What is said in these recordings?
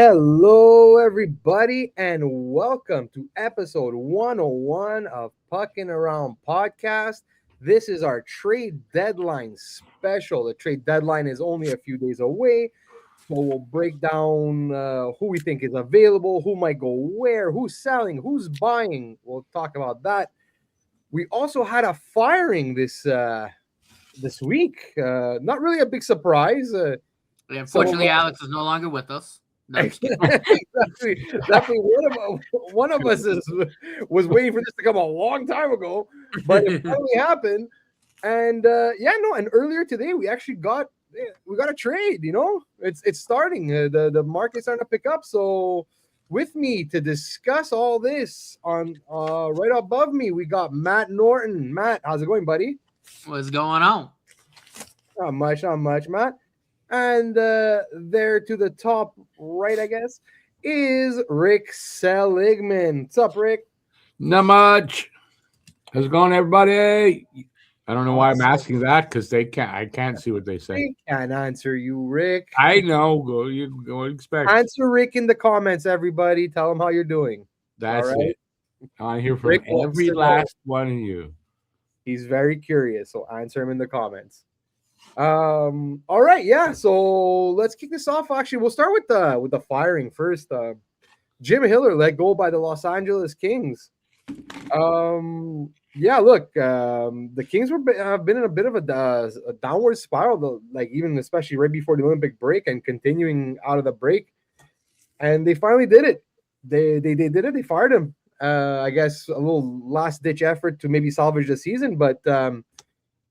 Hello, everybody, and welcome to episode 101 of Pucking Around Podcast. This is our trade deadline special. The trade deadline is only a few days away, so we'll break down who we think is available, who might go where, who's selling, who's buying. We'll talk about that. We also had a firing this week. Not really a big surprise. Some of Unfortunately, Alex is no longer with us. No, I'm just kidding. exactly. One of us was waiting for this to come a long time ago, but it finally happened. And and earlier today we got a trade. It's starting. The market's starting to pick up. So with me to discuss all this on right above me, we got Matt Norton. Matt, how's it going, buddy? What's going on? Not much, Matt. And there to the top right, I guess, is Rick Seligman. What's up, Rick? Not much. How's it going, everybody? I don't know why I'm asking that because I can't see what they say. They can't answer you, Rick. I know. You go expect. Answer Rick in the comments, everybody. Tell him how you're doing. That's all right? it. I hear from Rick every last one of you. He's very curious, so answer him in the comments. All right, yeah. So let's kick this off. Actually, we'll start with the firing first. Jim Hiller let go by the Los Angeles Kings. Yeah, look, the Kings have been in a bit of a downward spiral, though, like even especially right before the Olympic break and continuing out of the break, and they finally did it. They did it. They fired him. I guess a little last ditch effort to maybe salvage the season. But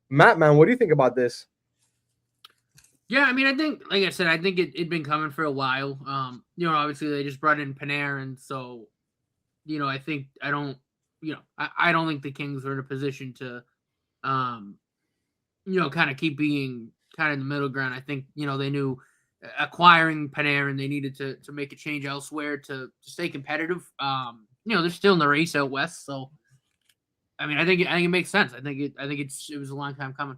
Matt, man, what do you think about this? Yeah, I mean, I think, like I said, I think it'd been coming for a while. Obviously they just brought in Panarin, so I don't think the Kings are in a position to, kind of keep being kind of in the middle ground. I think they knew acquiring Panarin, they needed to make a change elsewhere to stay competitive. They're still in the race out west, so I mean, I think it makes sense. I think it was a long time coming.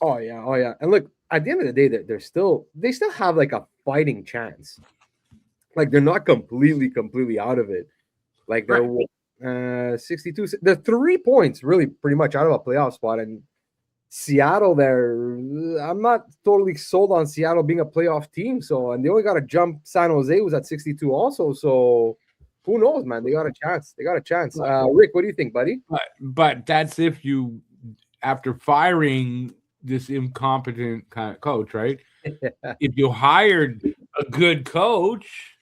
Oh yeah. And look, at the end of the day, they still have like a fighting chance. Like they're not completely out of it. Like they're 62. They're 3 points really pretty much out of a playoff spot. And Seattle, I'm not totally sold on Seattle being a playoff team. So, and they only got to jump San Jose, who's at 62 also. So who knows, man? They got a chance. Rick, what do you think, buddy? But that's if you, after firing this incompetent kind of coach, right? If you hired a good coach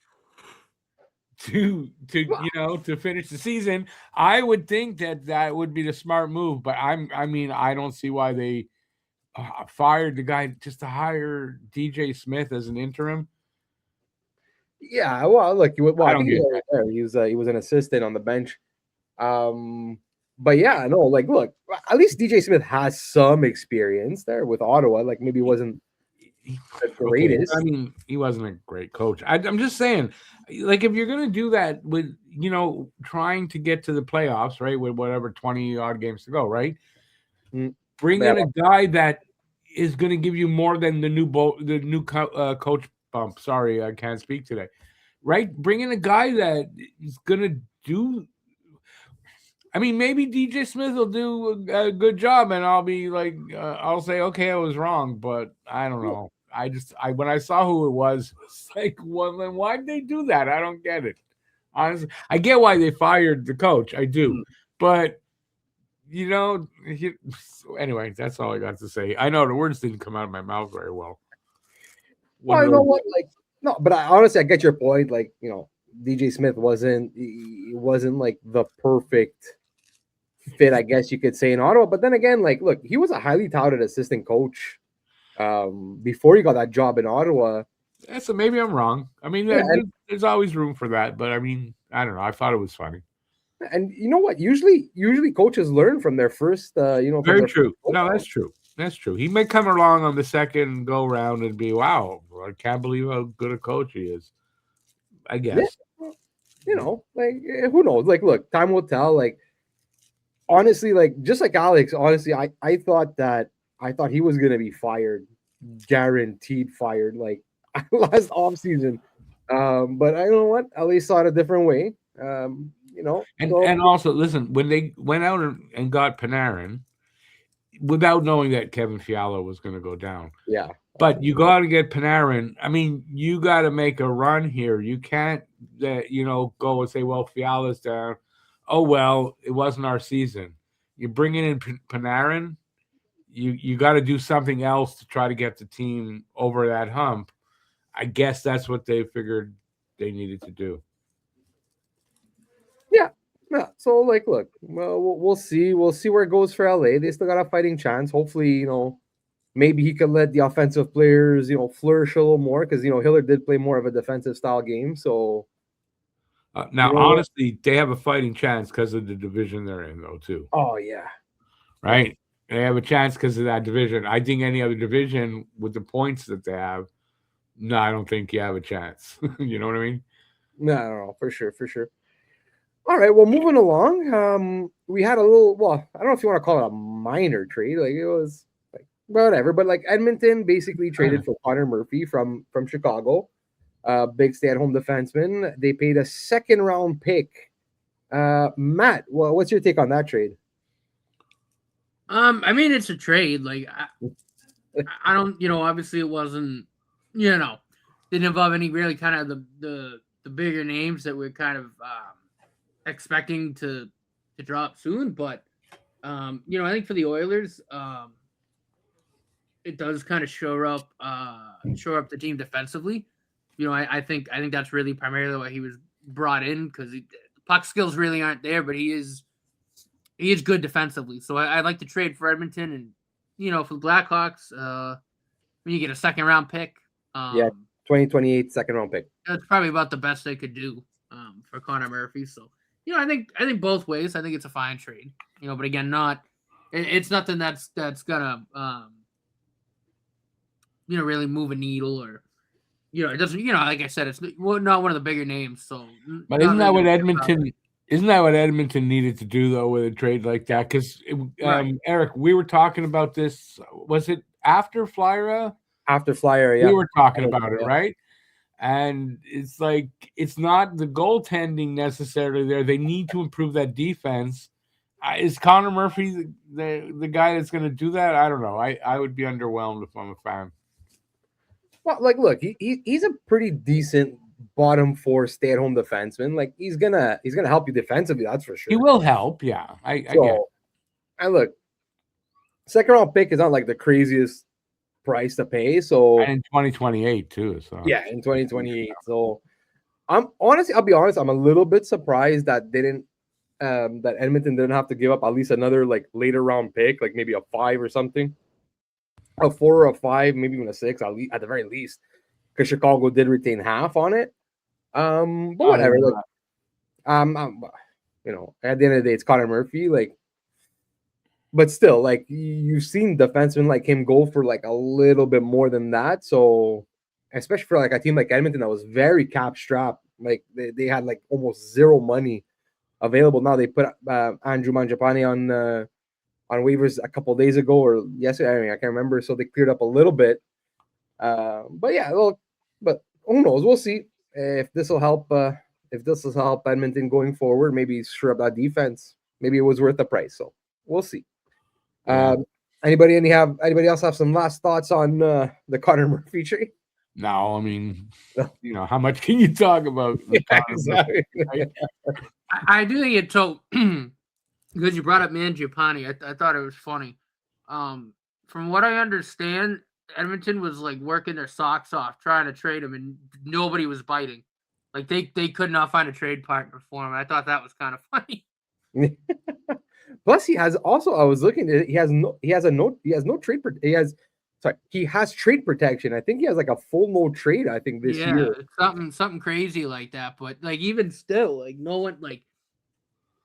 to finish the season, I would think that would be the smart move. But I don't see why they fired the guy just to hire DJ Smith as an interim. Yeah, well, look, I don't get that. He was an assistant on the bench. But yeah, no, like, look, at least DJ Smith has some experience there with Ottawa. Like, maybe it wasn't the greatest. Okay. I mean, he wasn't a great coach. I'm just saying, like, if you're going to do that with, trying to get to the playoffs, right, with whatever 20 odd games to go, right? Bring in a guy that is going to give you more than the new coach bump. Sorry, I can't speak today. Right? Bring in a guy that is going to do. I mean, maybe DJ Smith will do a good job, and I'll be like, I'll say, okay, I was wrong, but I don't know. When I saw who it was, it's like, well, then why did they do that? I don't get it. Honestly, I get why they fired the coach. I do, but anyway, that's all I got to say. I know the words didn't come out of my mouth very well. I know what, like, no, but honestly, I get your point. Like, DJ Smith wasn't like the perfect fit, I guess you could say, in Ottawa. But then again, like, look, he was a highly touted assistant coach before he got that job in Ottawa. Yeah, so maybe I'm wrong. I mean, there's always room for that. But I mean, I don't know. I thought it was funny. And you know what? Usually coaches learn from their first. Very true. No, that's true. That's true. He may come along on the second go round and be, wow, I can't believe how good a coach he is. I guess. Yeah. Like, who knows? Like, look, time will tell. Like, honestly, like, just like Alex, honestly, I thought he was gonna be fired, guaranteed fired. Like, last offseason. But I know what, at least saw it a different way. So And also listen, when they went out and got Panarin without knowing that Kevin Fiala was going to go down. yeah. But you got to get Panarin. I mean, you got to make a run here. You can't, go and say, "Well, Fiala's down. Oh well, it wasn't our season." You're bringing in Panarin. You got to do something else to try to get the team over that hump. I guess that's what they figured they needed to do. Yeah. Yeah. So like, look, well, we'll see. We'll see where it goes for LA. They still got a fighting chance. Hopefully, maybe he could let the offensive players, flourish a little more because Hiller did play more of a defensive style game. So now, honestly, they have a fighting chance because of the division they're in, though, too. Oh yeah. Right. They have a chance because of that division. I think any other division with the points that they have, no, I don't think you have a chance. You know what I mean? No, for sure. All right, well, moving along, we had a little. Well, I don't know if you want to call it a minor trade. Like it was like whatever, but like Edmonton basically traded for Connor Murphy from Chicago, big stay-at-home defenseman. They paid a second-round pick. Matt, well, what's your take on that trade? I mean, it's a trade. Like, I don't, obviously it wasn't, didn't involve any really kind of the bigger names that we're kind of expecting to drop soon. But, I think for the Oilers, it does kind of shore up the team defensively. I think that's really primarily why he was brought in, because the puck skills really aren't there, but he is good defensively. So I'd like to trade for Edmonton, and for the Blackhawks, when you get a second round pick, 2028 second round pick. That's probably about the best they could do for Connor Murphy. So I think both ways. I think it's a fine trade. But again, it's nothing that's gonna really move a needle, or it doesn't. Like I said, it's not one of the bigger names. So, but isn't that what Edmonton? Isn't that what Edmonton needed to do, though, with a trade like that? Because, Right. Eric, we were talking about this. Was it after Flyer? After Flyer, yeah. We were talking about it, right? And it's like, it's not the goaltending necessarily there. They need to improve that defense. Is Connor Murphy the guy that's going to do that? I don't know. I would be underwhelmed if I'm a fan. Well, like, look, he's a pretty decent bottom four stay-at-home defenseman. Like he's gonna help you defensively, that's for sure. He will help, yeah. I get it. And look, second round pick is not like the craziest price to pay. So and in 2028 too. So yeah, in 2028. So I'll be honest, I'm a little bit surprised that that Edmonton didn't have to give up at least another like later round pick, like maybe a 5 or something. A 4 or a 5, maybe even a 6 at the very least. Because Chicago did retain half on it. But whatever. Like, at the end of the day, it's Connor Murphy. Like, but still, like you've seen defensemen like him go for like a little bit more than that. So, especially for like a team like Edmonton that was very cap strapped, like they had like almost zero money available. Now they put Andrew Mangiapane on waivers a couple of days ago or yesterday. I mean, I can't remember. So they cleared up a little bit. But yeah, but who knows? We'll see if this will help. If this will help Edmonton going forward, maybe shore up that defense. Maybe it was worth the price. So we'll see. Yeah. Anybody else have some last thoughts on the Connor Murphy trade? No, I mean, how much can you talk about? Exactly. Right? I do think it took because you brought up Mangiapane. I thought it was funny. From what I understand, Edmonton was like working their socks off trying to trade him, and nobody was biting. Like they could not find a trade partner for him. I thought that was kind of funny. Plus, he has also. I was looking at it. He has trade protection. I think he has like a full no trade. I think this year. It's something crazy like that. But like even still, like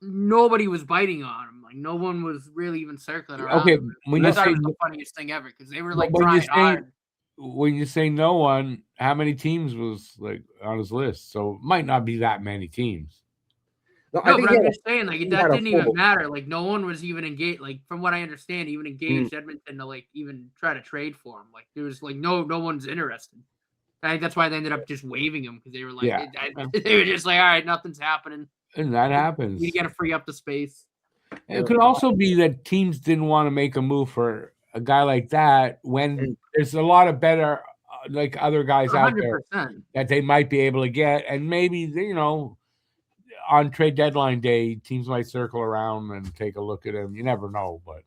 nobody was biting on him. Like no one was really even circling around. Okay, him. I thought it was the funniest thing ever because they were like trying hard. When you say no one, how many teams was like on his list? So it might not be that many teams. No, but I'm just saying, like that didn't even matter. Like no one was even engaged. Like from what I understand, even engaged Edmonton to like even try to trade for him. Like there was like no one's interested. I think that's why they ended up just waiving him because they were like, Yeah. they were just like, all right, nothing's happening. And that happens. We got to free up the space. It could also be that teams didn't want to make a move for a guy like that when there's a lot of better, like other guys 100%. out there that they might be able to get, and maybe on trade deadline day, teams might circle around and take a look at him. You never know, but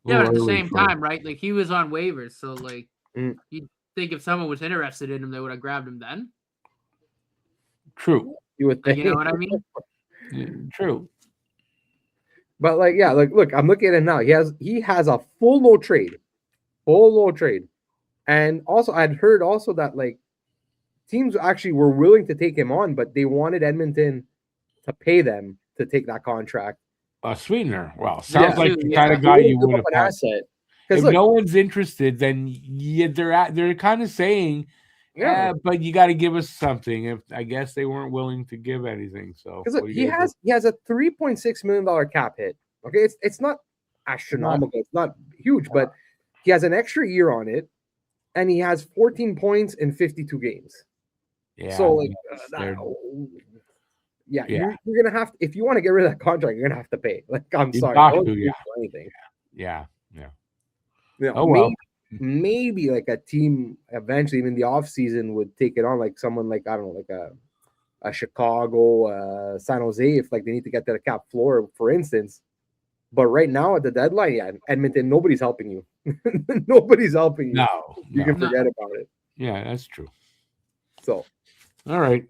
yeah, but at the same time, right? Like he was on waivers, so like you'd think if someone was interested in him, they would have grabbed him then. True. You would think. You know what I mean? Yeah, true. But look, I'm looking at it now. He has a full no trade, and also I'd heard also that like teams actually were willing to take him on, but they wanted Edmonton to pay them to take that contract. A sweetener. Well, sounds like the kind of guy you would have had. If no one's interested, then they're kind of saying, but you got to give us something. If I guess they weren't willing to give anything, so he has a $3.6 million cap hit. Okay, it's not astronomical, it's not huge, but he has an extra year on it, and he has 14 points in 52 games. Yeah, so like, you're gonna have to, if you want to get rid of that contract, you're gonna have to pay. Like, I'm sorry, I don't do anything. Yeah. Maybe like a team eventually in the off season would take it on, like someone like I don't know, like a Chicago, San Jose, if like they need to get to the cap floor, for instance. But right now at the deadline, Edmonton, nobody's helping you. Nobody's helping you. No, you can forget about it. Yeah, that's true. So, all right.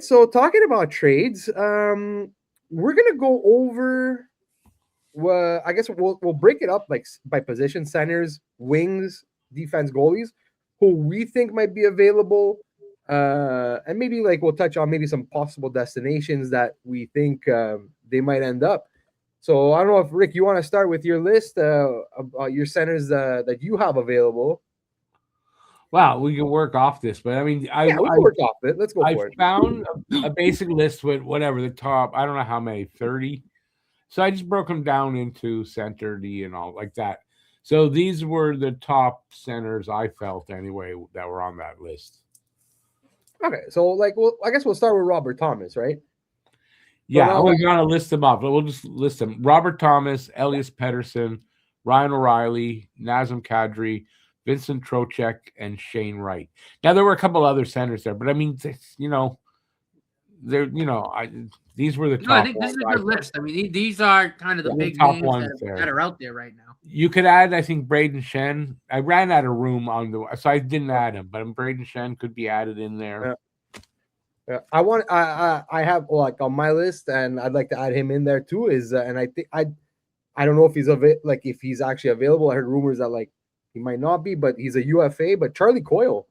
So talking about trades, we're gonna go over. Well, I guess we'll break it up like by position: centers, wings, defense, goalies, who we think might be available, and maybe like we'll touch on maybe some possible destinations that we think they might end up. So I don't know if Rick, you want to start with your list of your centers that you have available. Wow, we can work off this, but I mean, we can work off it. Let's go for it. I found a basic list with whatever the top. I don't know how many, 30. So I just broke them down into center, D, and all like that. So these were the top centers I felt anyway that were on that list. Okay, so like, I guess we'll start with Robert Thomas, right? Yeah, we're gonna list them up, but we'll just list them: Robert Thomas, Elias Pettersson, Ryan O'Reilly, Nazem Kadri, Vincent Trocheck, and Shane Wright. Now there were a couple other centers there, but I mean, these were the top. I think this is a good list. I mean, these are kind of the big top names ones that are out there right now. You could add, I think, Braden Shen. I ran out of room so I didn't add him, but Braden Shen could be added in there. Yeah. I have like on my list, and I'd like to add him in there too. And I think I don't know if if he's actually available. I heard rumors that like he might not be, but he's a UFA. But Charlie Coyle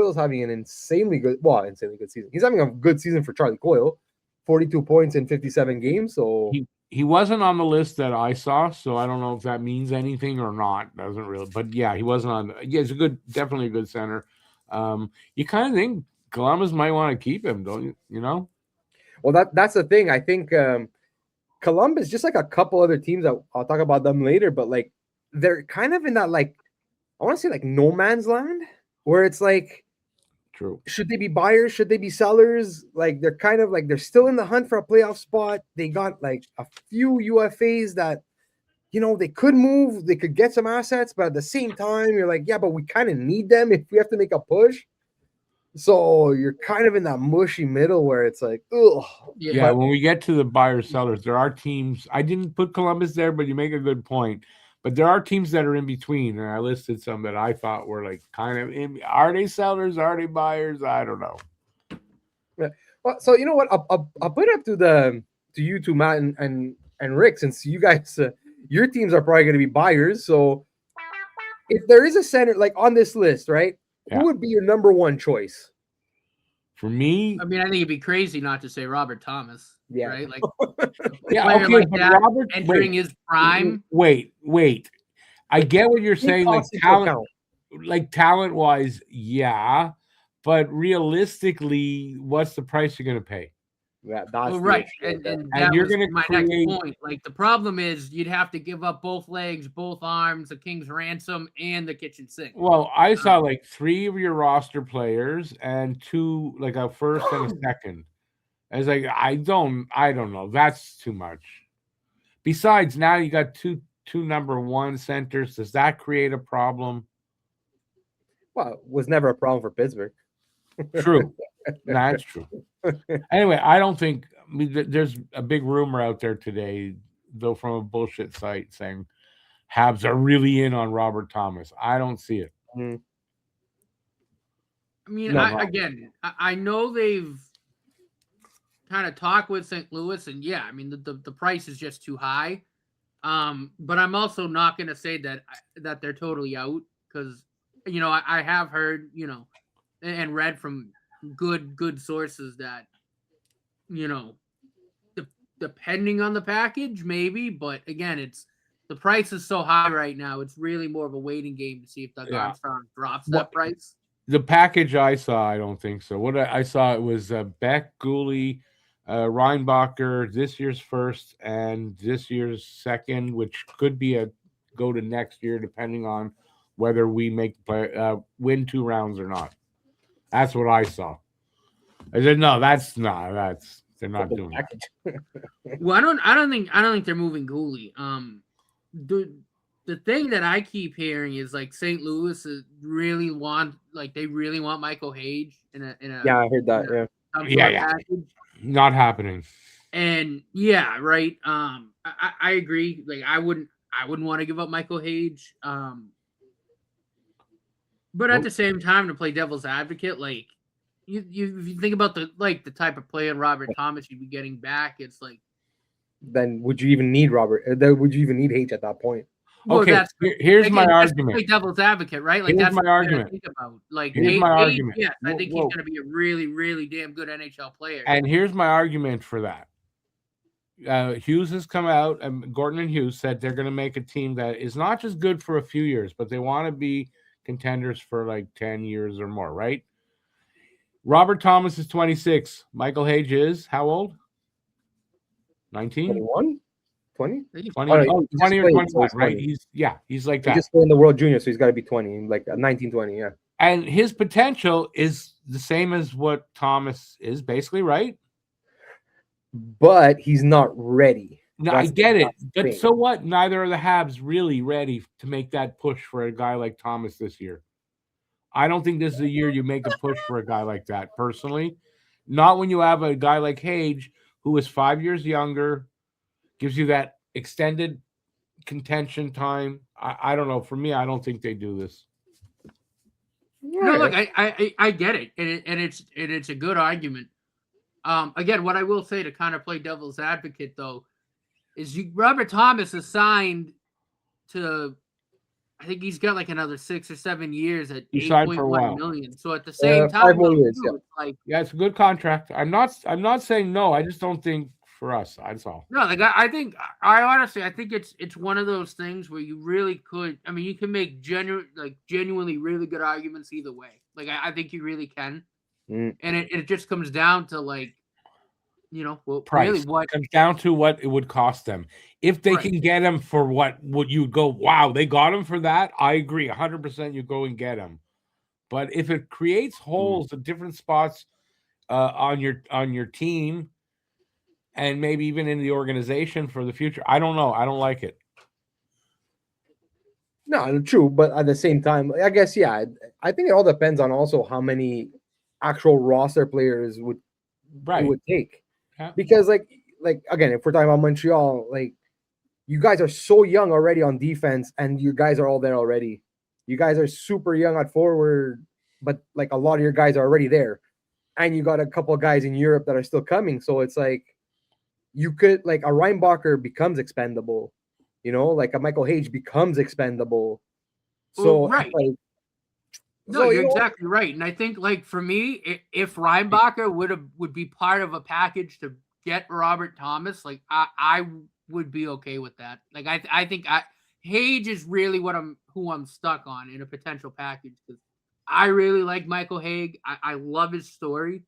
is having an insanely good season. He's having a good season for Charlie Coyle, 42 points in 57 games. So he wasn't on the list that I saw, so I don't know if that means anything or not. Doesn't really, but yeah, he wasn't on. Yeah, he's definitely a good center. You kind of think Columbus might want to keep him, don't you? You know? Well, that's the thing. I think Columbus, just like a couple other teams that I'll talk about them later, but like they're kind of in that like I want to say like no man's land where it's like, true. Should they be buyers? Should they be sellers? Like they're kind of like they're still in the hunt for a playoff spot. They got like a few UFAs that they could move. They could get some assets, but at the same time, you're like, yeah, but we kind of need them if we have to make a push. So you're kind of in that mushy middle where it's like, ugh. Yeah, when we get to the buyers sellers, there are teams. I didn't put Columbus there, but you make a good point. But there are teams that are in between, and I listed some that I thought were like kind of in. Are they sellers? Are they buyers? I don't know. Yeah. Well, so you know what? I'll put it up to you two, Matt and Rick, since you guys, your teams are probably going to be buyers. So if there is a center like on this list, right? Yeah. Who would be your number one choice? For me, I mean, I think it'd be crazy not to say Robert Thomas. Yeah, right. Like, okay, like that, Robert entering his prime. Wait. I get what you're saying. Like talent wise, yeah, but realistically, what's the price you're going to pay? That's Well, the right, issue with that. and And that you're was gonna my create. next point. Like the problem is you'd have to give up both legs, both arms, the king's ransom, and the kitchen sink. Well, I saw like 3 of your roster players and 2, like a first and a second. I was like, I don't know. That's too much. Besides, now you got two number 1 centers. Does that create a problem? Well, it was never a problem for Pittsburgh. True. That's true. Anyway, I don't think. I mean, there's a big rumor out there today, though, from a bullshit site saying Habs are really in on Robert Thomas. I don't see it. Mm. I mean, No. I know they've kind of talked with St. Louis, and yeah, I mean the price is just too high. But I'm also not going to say that they're totally out because I have heard and read from good sources that depending on the package maybe, but again the price is so high right now. It's really more of a waiting game to see if Doug Armstrong drops that price. The package I saw, I don't think so. What I saw, it was Beck, Gooley, Reinbacher, this year's first and this year's second, which could be go to next year depending on whether we win 2 rounds or not. That's what I saw. I said no, they're not doing that. Well, I don't think they're moving Gooley. The thing that I keep hearing is like St. Louis really want Michael Hage in a yeah, I heard that. Yeah. Package. Not happening. And yeah, right. I agree. Like I wouldn't want to give up Michael Hage. But at the same time, to play devil's advocate, like if you think about the type of player Robert Thomas you'd be getting back, it's like. Then would you even need Robert? Would you even need Hage at that point? Well, okay, here's my argument. Like devil's advocate, right? Like here's that's my argument. Think about. Like here's my argument. Yes, I think he's going to be a really, really damn good NHL player. And here's my argument for that. Hughes has come out, and Gordon and Hughes said they're going to make a team that is not just good for a few years, but they want to be contenders for like 10 years or more, right? Robert Thomas is 26. Michael Hage is how old? 19? 21? 20? 20 or 21, right? He's like that. He's just in the World Junior, so he's got to be 20, like 19, 20, yeah. And his potential is the same as what Thomas is, basically, right? But he's not ready. No, I get it. But so what? Neither are the Habs really ready to make that push for a guy like Thomas this year. I don't think this is a year you make a push for a guy like that, personally. Not when you have a guy like Hage, who is 5 years younger, gives you that extended contention time. I don't know. For me, I don't think they do this. No, look, I get it, and it's a good argument. Again, what I will say to kind of play devil's advocate though is Robert Thomas is signed to. I think he's got like another 6 or 7 years at $8.1 million. So at the same time, 5 more years, it's a good contract. I'm not saying no. I just don't think for us. That's all. No, like I honestly think it's one of those things where you really could. I mean, you can make genuinely really good arguments either way. Like I think you really can, and it just comes down to like. Price. Really what comes down to what it would cost them. If they can get him for what would you go, wow, they got him for that? I agree. 100% you go and get him. But if it creates holes at different spots on your team and maybe even in the organization for the future, I don't know. I don't like it. No, true. But at the same time, I guess, yeah, I think it all depends on also how many actual roster players would take. Yeah. Because like again, if we're talking about Montreal, like you guys are so young already on defense, and you guys are all there already. You guys are super young at forward, but like a lot of your guys are already there, and you got a couple of guys in Europe that are still coming. So it's like you could like a Reinbacher becomes expendable, like a Michael Hage becomes expendable. So right. No, you're exactly right. And I think, like, for me, if Reinbacher would be part of a package to get Robert Thomas, like, I would be okay with that. Like, I think Hage is really who I'm stuck on in a potential package because I really like Michael Hage. I love his story.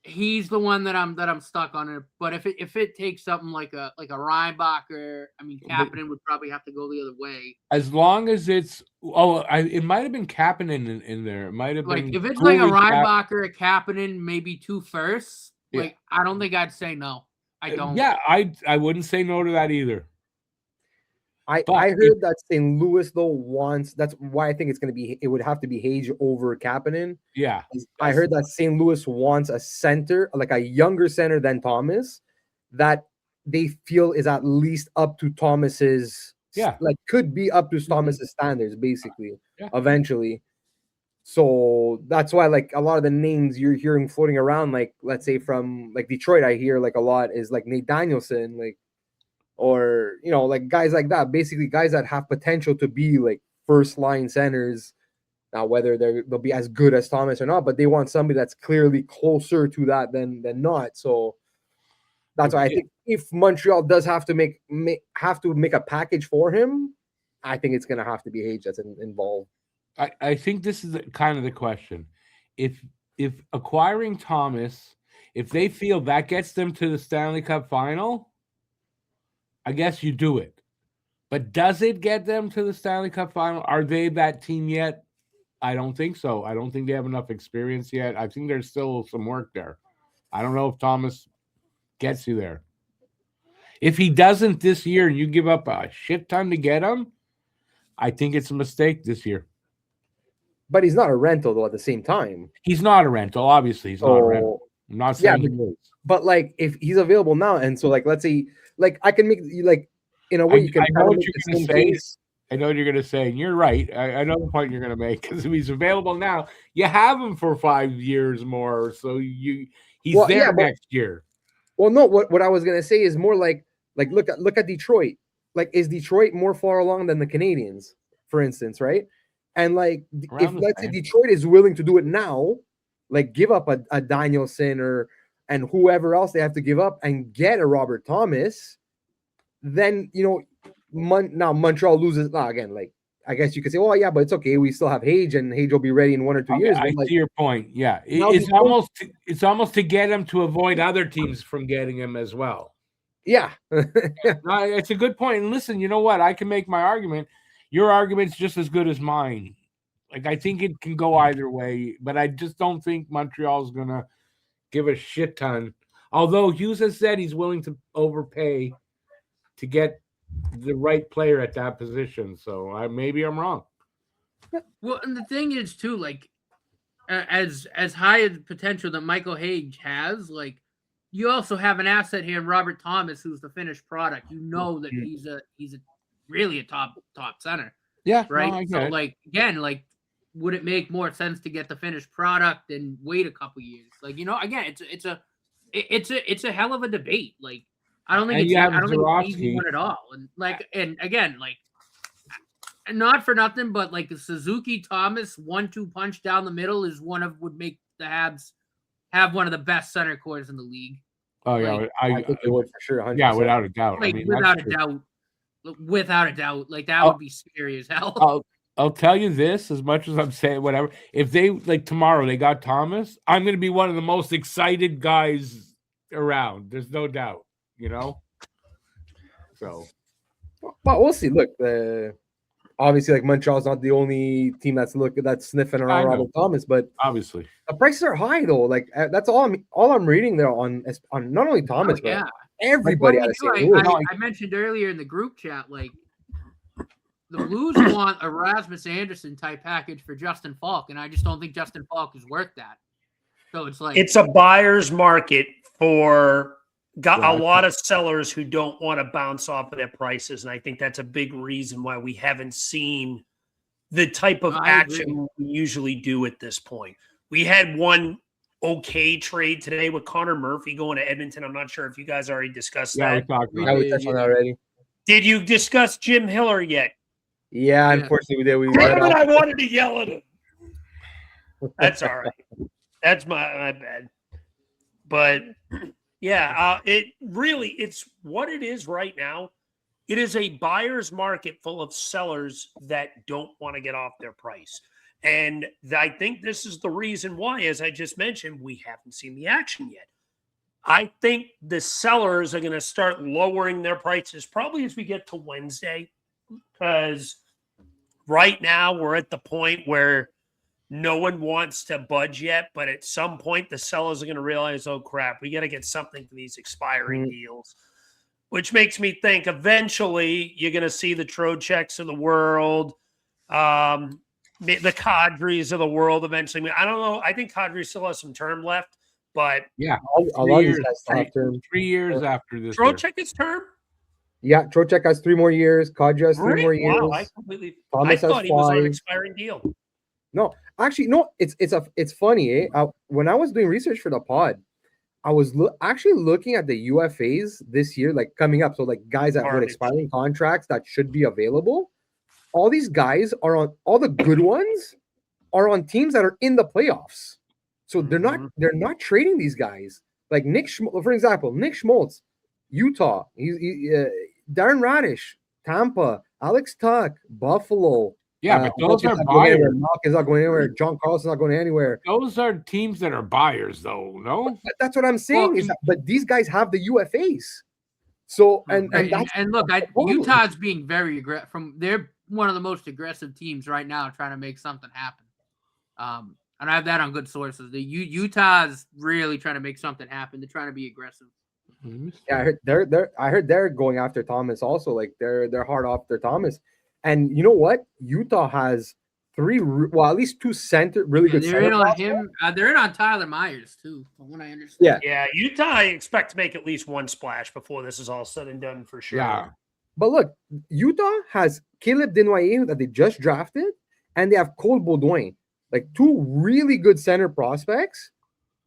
He's the one that I'm stuck on it. But if it takes something like a Reinbacher, I mean, Kapanen would probably have to go the other way. As long as it's it might have been Kapanen in there. It might have Like been if it's like a Cooley, Reinbacher, a Kapanen, maybe 2 firsts. Yeah. Like I don't think I'd say no. I don't. Yeah, I wouldn't say no to that either. I heard that St. Louis though wants. That's why I think it's going to be. It would have to be Hage over Kapanen. Yeah, I heard that St. Louis wants a center, like a younger center than Thomas, that they feel is at least up to Thomas's. Yeah, like could be up to Thomas's standards, basically. Yeah. Eventually. So that's why, like a lot of the names you're hearing floating around, like let's say from like Detroit, I hear like a lot is like Nate Danielson, like. Or like guys like that, basically guys that have potential to be like first line centers. Now, whether they'll be as good as Thomas or not, but they want somebody that's clearly closer to that than not. So that's why I think if Montreal does have to make a package for him, I think it's gonna have to be Hage that's involved. I think this is kind of the question. If acquiring Thomas, if they feel that gets them to the Stanley Cup final, I guess you do it. But does it get them to the Stanley Cup final? Are they that team yet? I don't think so. I don't think they have enough experience yet. I think there's still some work there. I don't know if Thomas gets you there. If he doesn't this year and you give up a shit ton to get him, I think it's a mistake this year. But he's not a rental, though, at the same time. He's not a rental. Obviously, he's not a rental. I'm not saying he is. But, like, if he's available now, and so, like, let's say, like, I can make, like, in a way, you can I know what you're going to say. I know what you're going to say, and you're right. I know the point you're going to make, because if he's available now, you have him for 5 years more, so he's there next year. Well, no, what I was going to say is more like look at Detroit. Like, is Detroit more far along than the Canadians, for instance, right? And, like, if let's say Detroit is willing to do it now, like, give up a Danielson and whoever else they have to give up and get a Robert Thomas, then, now Montreal loses again. Like, I guess you could say, "Oh yeah, but it's okay. We still have Hage, and Hage will be ready in 1 or 2 years." I see your point. Yeah, it's almost to get him to avoid other teams from getting him as well. Yeah, it's a good point. And listen, you know what? I can make my argument. Your argument's just as good as mine. Like, I think it can go either way, but I just don't think Montreal's gonna give a shit ton. Although Hughes has said he's willing to overpay to get the right player at that position, so maybe I'm wrong. Well, and the thing is too, like, as high a potential that Michael Hage has, like, you also have an asset here in Robert Thomas, who's the finished product. You know that he's a really a top center. Yeah, right. So like, again, like, would it make more sense to get the finished product and wait a couple years? Like, again, it's a hell of a debate. Like, I don't think it's an easy one at all. And like, and again, like, not for nothing, but like the Suzuki Thomas 1-2 punch down the middle would make the Habs have one of the best center cores in the league. Oh yeah, like, I think it would for sure. 100%. Yeah, without a doubt. Like, without a doubt, like, that would be scary as hell. I'll tell you this, as much as I'm saying whatever, if they, like, tomorrow they got Thomas, I'm going to be one of the most excited guys around. There's no doubt, So, well, we'll see. Look, obviously, like, Montreal's not the only team that's sniffing around Robert Thomas, but obviously the prices are high though. Like, that's all I'm reading there on not only Thomas, but everybody. I mentioned earlier in the group chat, like, the Blues want a Rasmus Anderson type package for Justin Falk, and I just don't think Justin Falk is worth that. So it's like, it's a buyer's market for a lot of sellers who don't want to bounce off of their prices, and I think that's a big reason why we haven't seen the type of action we usually do at this point. We had one okay trade today with Connor Murphy going to Edmonton. I'm not sure if you guys already discussed that. We touched on that already. Did you discuss Jim Hiller yet? Yeah, unfortunately we did. I wanted to yell at him. That's all right. That's my bad. But yeah, it's what it is right now. It is a buyer's market full of sellers that don't want to get off their price. And I think this is the reason why, as I just mentioned, we haven't seen the action yet. I think the sellers are going to start lowering their prices probably as we get to Wednesday, because right now we're at the point where no one wants to budge yet, but at some point the sellers are going to realize, oh crap, we got to get something for these expiring deals, which makes me think eventually you're going to see the Trocheks of the world, the Kadris of the world eventually. I don't know. I think Kadri still has some term left, but yeah, a lot of these guys still have term. 3 years after this. Trocheck is term? Yeah, Trocheck has 3 more years. Kadri has 3 more years. Wow, I thought he was on an expiring deal. No, actually, no. It's funny. When I was doing research for the pod, I was actually looking at the UFAs this year, like coming up. So like guys that with expiring contracts that should be available. All these guys are on. All the good ones are on teams that are in the playoffs. So they're not trading these guys. Like for example, Nick Schmaltz, Utah. Darren Radish, Tampa, Alex Tuck, Buffalo. Yeah, but those are buyers. Knock is not going anywhere. John Carlson's not going anywhere. Those are teams that are buyers, though. No, that's what I'm saying. But these guys have the UFAs. So and look, Utah's being very aggressive. They're one of the most aggressive teams right now, trying to make something happen. And I have that on good sources. The Utah's really trying to make something happen. They're trying to be aggressive. Yeah, I heard they're going after Thomas also. Like they're hard after Thomas. And you know what? Utah has at least 2 really good. They're in on him. They're in on Tyler Myers too, from what I understand. Yeah. Utah, I expect to make at least one splash before this is all said and done for sure. Yeah. But look, Utah has Caleb Desnoyers that they just drafted, and they have Cole Baudouin, like 2 really good center prospects.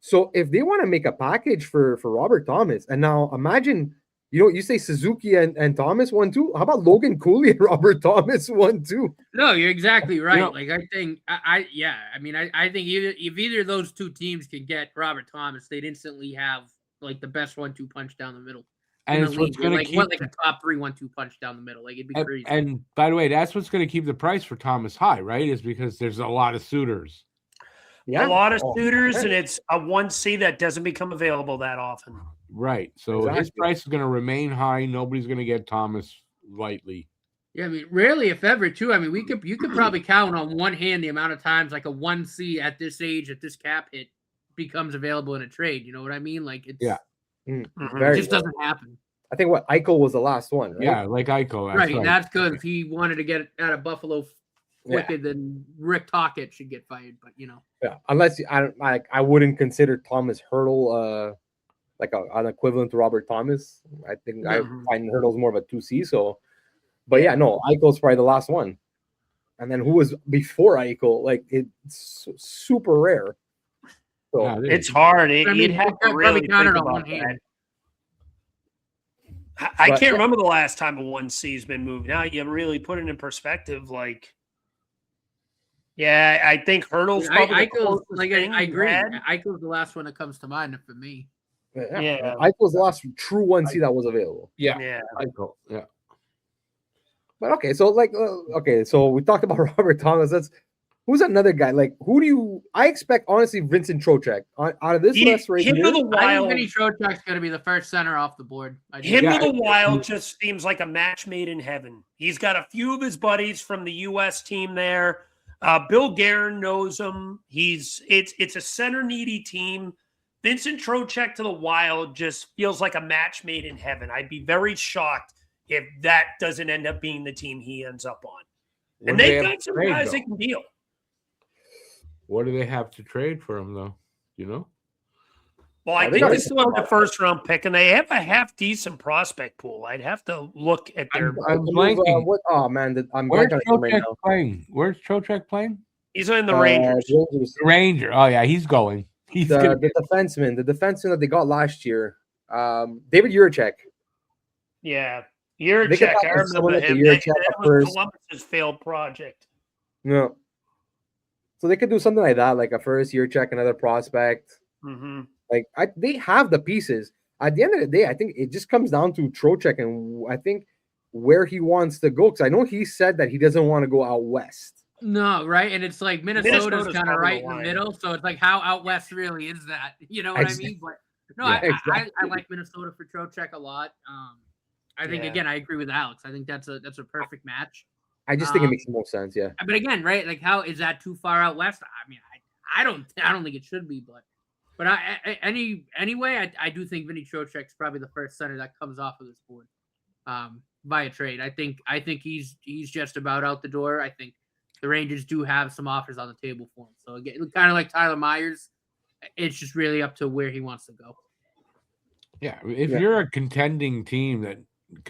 So if they want to make a package for Robert Thomas, and now imagine. You say Suzuki and Thomas 1-2. How about Logan Cooley and Robert Thomas 1-2? No, you're exactly right. Like I think, I think if either of those 2 teams can get Robert Thomas, they'd instantly have like the best 1-2 punch down the middle. And it's what's going to keep like a top 3 1-2 punch down the middle. Like it'd be crazy. And by the way, that's what's going to keep the price for Thomas high, right? Is because there's a lot of suitors. Yeah, a lot of suitors, and it's a 1C that doesn't become available that often. Right. So his price is going to remain high. Nobody's going to get Thomas lightly. Yeah, I mean, rarely, if ever, too. I mean, you could probably count on one hand the amount of times like a 1C at this age, at this cap hit, becomes available in a trade. You know what I mean? Like it's it just doesn't happen. I think Eichel was the last one, right? Yeah, like Eichel. Right. That's because he wanted to get out of Buffalo quicker than Rick Tocchet should get fired. But yeah, unless I wouldn't consider Thomas Hertl like an equivalent to Robert Thomas. I think I find Hurdle's more of a 2C. So, but yeah, no, Eichel's probably the last one. And then who was before Eichel? Like it's super rare. So it's hard. You'd have to really think about that. I can't remember the last time a 1C has been moved. Now you really put it in perspective. Like, yeah, I think Hurdle's probably I agree. Eichel's the last one that comes to mind for me. Yeah. Eichel's the last true 1C that was available. Yeah. Eichel. Yeah. But so we talked about Robert Thomas. Who's another guy? Like, I expect, honestly, Vincent Trocheck out of this list right here. I think Vinny Trocheck's going to be the first center off the board. Him to the Wild just seems like a match made in heaven. He's got a few of his buddies from the U.S. team there. Bill Guerin knows him. It's a center needy team. Vincent Trocheck to the Wild just feels like a match made in heaven. I'd be very shocked if that doesn't end up being the team he ends up on. And they've got some guys they can deal. What do they have to trade for him, though? Well, I think they still have the first round pick, and they have a half decent prospect pool. I'd have to look at their. I'm blanking. I'm Where's Trocheck playing? Where's Trocheck playing? He's in the Rangers. Ranger. Oh yeah, he's going. He's the defenseman that they got last year, David Jiricek. Yeah, Jiricek. I remember him. That was Columbus's failed project. No. So they could do something like that, like a first year check, another prospect. Mm-hmm. Like they have the pieces. At the end of the day, I think it just comes down to Trocheck and I think where he wants to go. Because I know he said that he doesn't want to go out west. No, right? And it's like Minnesota's Minnesota's kind of probably right the in the line. middle. So it's like, how out west really is that? You know what I mean? But no, Yeah. I like Minnesota for Trocheck a lot. I think again, I agree with Alex. I think that's a perfect match. I just think it makes the most sense. Yeah. But again, right? Like, how is that too far out west? I mean, I don't think it should be, but anyway, I do think Vinny Trocheck's probably the first center that comes off of this board via trade. I think he's just about out the door. I think the Rangers do have some offers on the table for him. So again, kind of like Tyler Myers, it's just really up to where he wants to go. Yeah, if you're a contending team that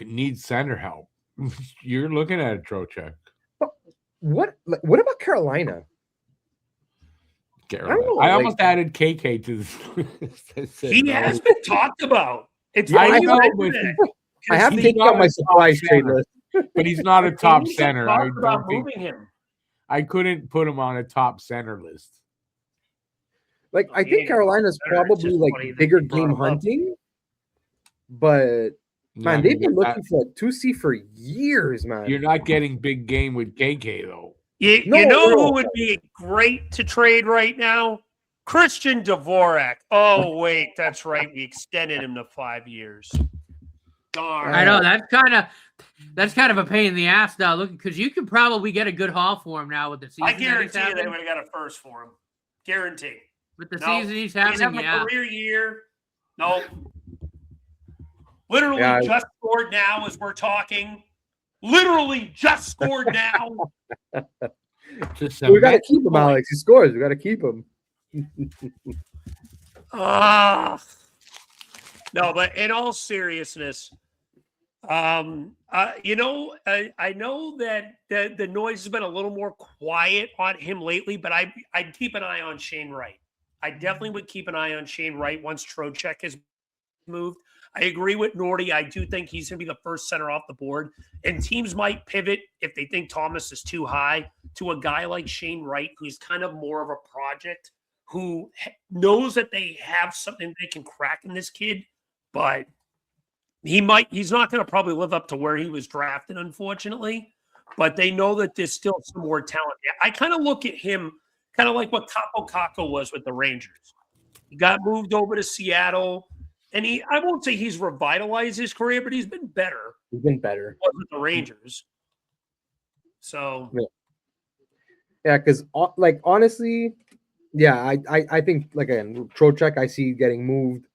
needs center help, you're looking at a Trocheck. What about Carolina? I almost added KK to this. He has been talked about. It's I have taken on my surprise trade list, but he's not a top center. I don't think moving him. I couldn't put him on a top center list. Like, I think Carolina's probably like bigger game hunting, but man, they've been looking for a 2C for years, man. You're not getting big game with KK though. You know who would be great to trade right now? Christian Dvorak. Oh, wait, that's right. We extended him to 5 years. Darn. I know that's kind of a pain in the ass now. Look, because you could probably get a good haul for him now with the season. I guarantee you they would have got a first for him. Guarantee. With the season he's having a career year. No. Literally just scored now as we're talking. Literally just scored now. We got to keep him, Alex. He scores. We got to keep him. No, but in all seriousness, I know that the noise has been a little more quiet on him lately, but I'd keep an eye on Shane Wright. I definitely would keep an eye on Shane Wright once Trocheck has moved. I agree with Nordy. I do think he's going to be the first center off the board. And teams might pivot if they think Thomas is too high to a guy like Shane Wright, who's kind of more of a project, who knows that they have something they can crack in this kid, but he's not going to probably live up to where he was drafted, unfortunately. But they know that there's still some more talent. I kind of look at him kind of like what Capo Caco was with the Rangers. He got moved over to Seattle. And I won't say he's revitalized his career, but he's been better. He's been better with the Rangers. So, yeah, because like honestly, yeah, I think like again, Trocheck I see getting moved.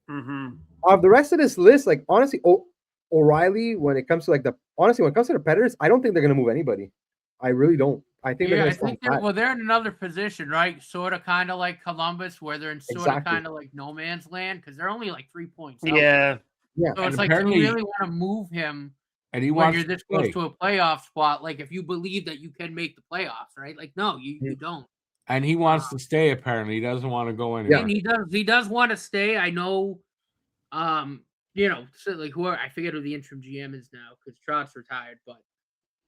Of the rest of this list, like honestly, O'Reilly, when it comes to the Predators, I don't think they're gonna move anybody. I really don't. I think they're they're in another position, right? Sort of kind of like Columbus, where they're in sort of kind of like no man's land because they're only like 3 points out. Yeah. So it's like, do you really want to move him when you're this close to a playoff spot? Like, if you believe that you can make the playoffs, right? Like, no, you don't. And he wants to stay. Apparently, he doesn't want to go anywhere. Yeah. He does want to stay. I know. So like whoever, I forget who the interim GM is now because Trout's retired, but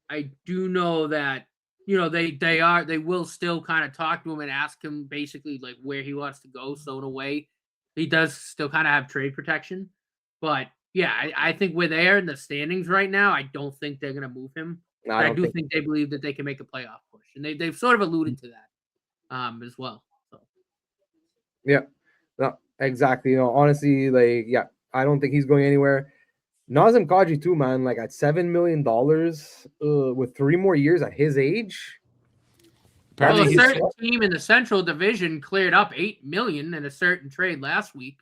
I do know that. They will still kind of talk to him and ask him basically like where he wants to go. So in a way, he does still kind of have trade protection. But yeah, I think we're there in the standings right now. I don't think they're going to move him. No, I do think they believe that they can make a playoff push. And they've sort of alluded to that as well. So. Yeah, no, exactly. Honestly, I don't think he's going anywhere. Nazem Kadri too, man. Like at $7 million with 3 more years at his age. Apparently, a certain team in the Central Division cleared up $8 million in a certain trade last week.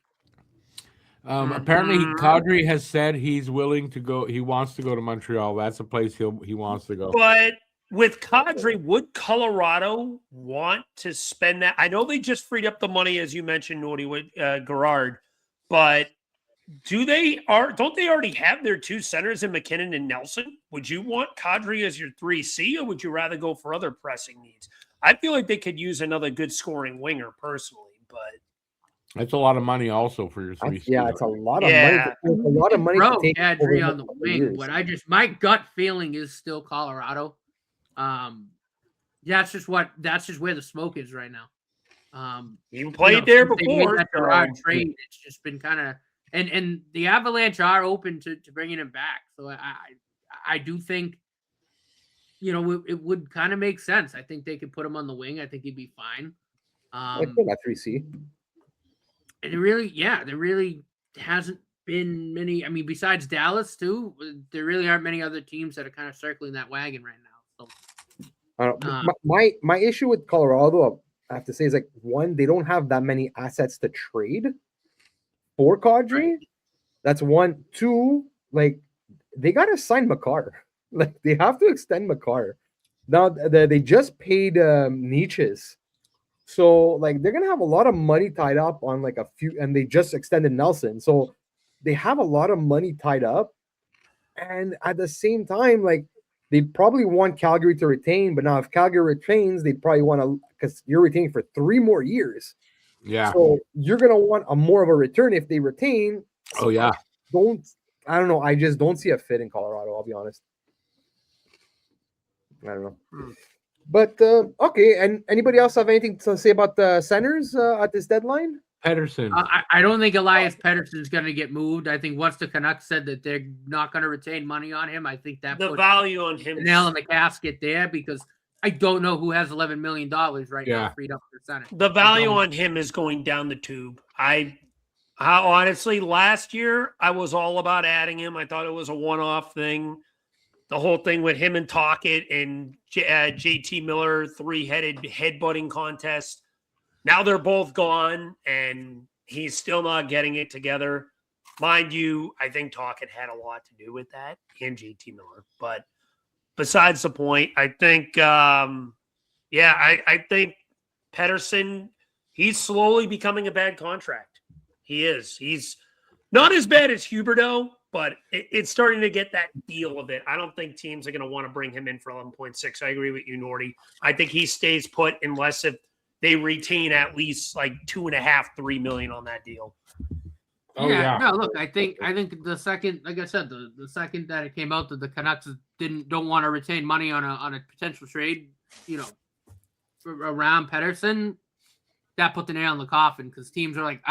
Apparently, Kadri has said he's willing to go. He wants to go to Montreal. That's a place he wants to go. But with Kadri, would Colorado want to spend that? I know they just freed up the money, as you mentioned, Nordy, with Gerard, but. Don't they already have their 2 centers in McKinnon and Nelson? Would you want Kadri as your 3C, or would you rather go for other pressing needs? I feel like they could use another good scoring winger personally, but that's a lot of money also for your 3C. Yeah, it's a lot of money. A lot of money to take Kadri on the wing. But my gut feeling is still Colorado. That's just where the smoke is right now. You played there before. That Gerard trade, it's just been kind of. And the Avalanche are open to bringing him back. So I do think, it would kind of make sense. I think they could put him on the wing. I think he'd be fine. I think that 3C. And there really hasn't been many. I mean, besides Dallas too, there really aren't many other teams that are kind of circling that wagon right now. So my issue with Colorado, I have to say, is like, one, they don't have that many assets to trade for Kadri. Right. That's one. Two, like, they gotta sign Makar. Like, they have to extend Makar. Now they just paid Niches. So, like, they're gonna have a lot of money tied up on like a few, and they just extended Nelson. So they have a lot of money tied up, and at the same time, like, they probably want Calgary to retain. But now, if Calgary retains, they probably want to, because you're retaining for 3 more years. Yeah. So you're gonna want a more of a return if they retain. Oh yeah. I don't know. I just don't see a fit in Colorado. I'll be honest. I don't know. But okay, and anybody else have anything to say about the centers at this deadline? Pedersen. I don't think Elias Pettersson is going to get moved. I think once the Canucks said that they're not going to retain money on him, I think that the puts value on him the nail in the casket there, because I don't know who has $11 million right now freed up for center. The value on him is going down the tube. I honestly, last year I was all about adding him. I thought it was a one-off thing. The whole thing with him and Tocchet and JT Miller, 3-headed headbutting contest. Now they're both gone, and he's still not getting it together. Mind you, I think Tocchet had a lot to do with that, and JT Miller. But besides the point, I think, I think Pettersson, he's slowly becoming a bad contract. He is. He's not as bad as Huberdeau, but it's starting to get that feel of it. I don't think teams are going to want to bring him in for 11.6. I agree with you, Nordy. I think he stays put unless if they retain at least like $2.5-3 million on that deal. Oh, yeah. No, look, I think the second, like I said, the second that it came out that the Canucks don't want to retain money on a potential trade, around Pettersson, that put the nail in the coffin, because teams are like,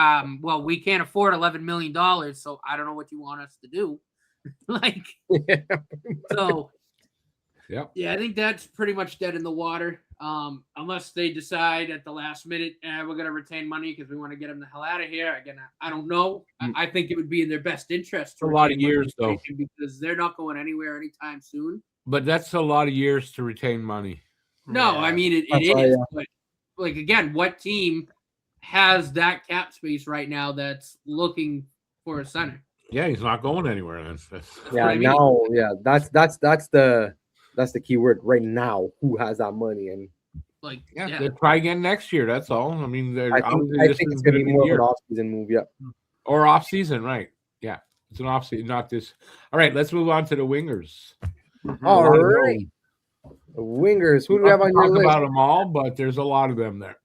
well, we can't afford $11 million, so I don't know what you want us to do. So yeah, I think that's pretty much dead in the water. Unless they decide at the last minute, we're going to retain money because we want to get them the hell out of here. Again, I don't know. I think it would be in their best interest to a lot of years, though, because they're not going anywhere anytime soon. But that's a lot of years to retain money. No, I mean, it is. But, like, again, what team has that cap space right now that's looking for a center? Yeah, he's not going anywhere. That's the key word right now. Who has that money? And they'll try again next year. That's all. I mean, I think it's going to be more of an off-season move. Yeah, or off-season, right? Yeah, it's an off-season, not this. All right, let's move on to the wingers. All right, the wingers. Who do we have on your list? About them all, but there's a lot of them there.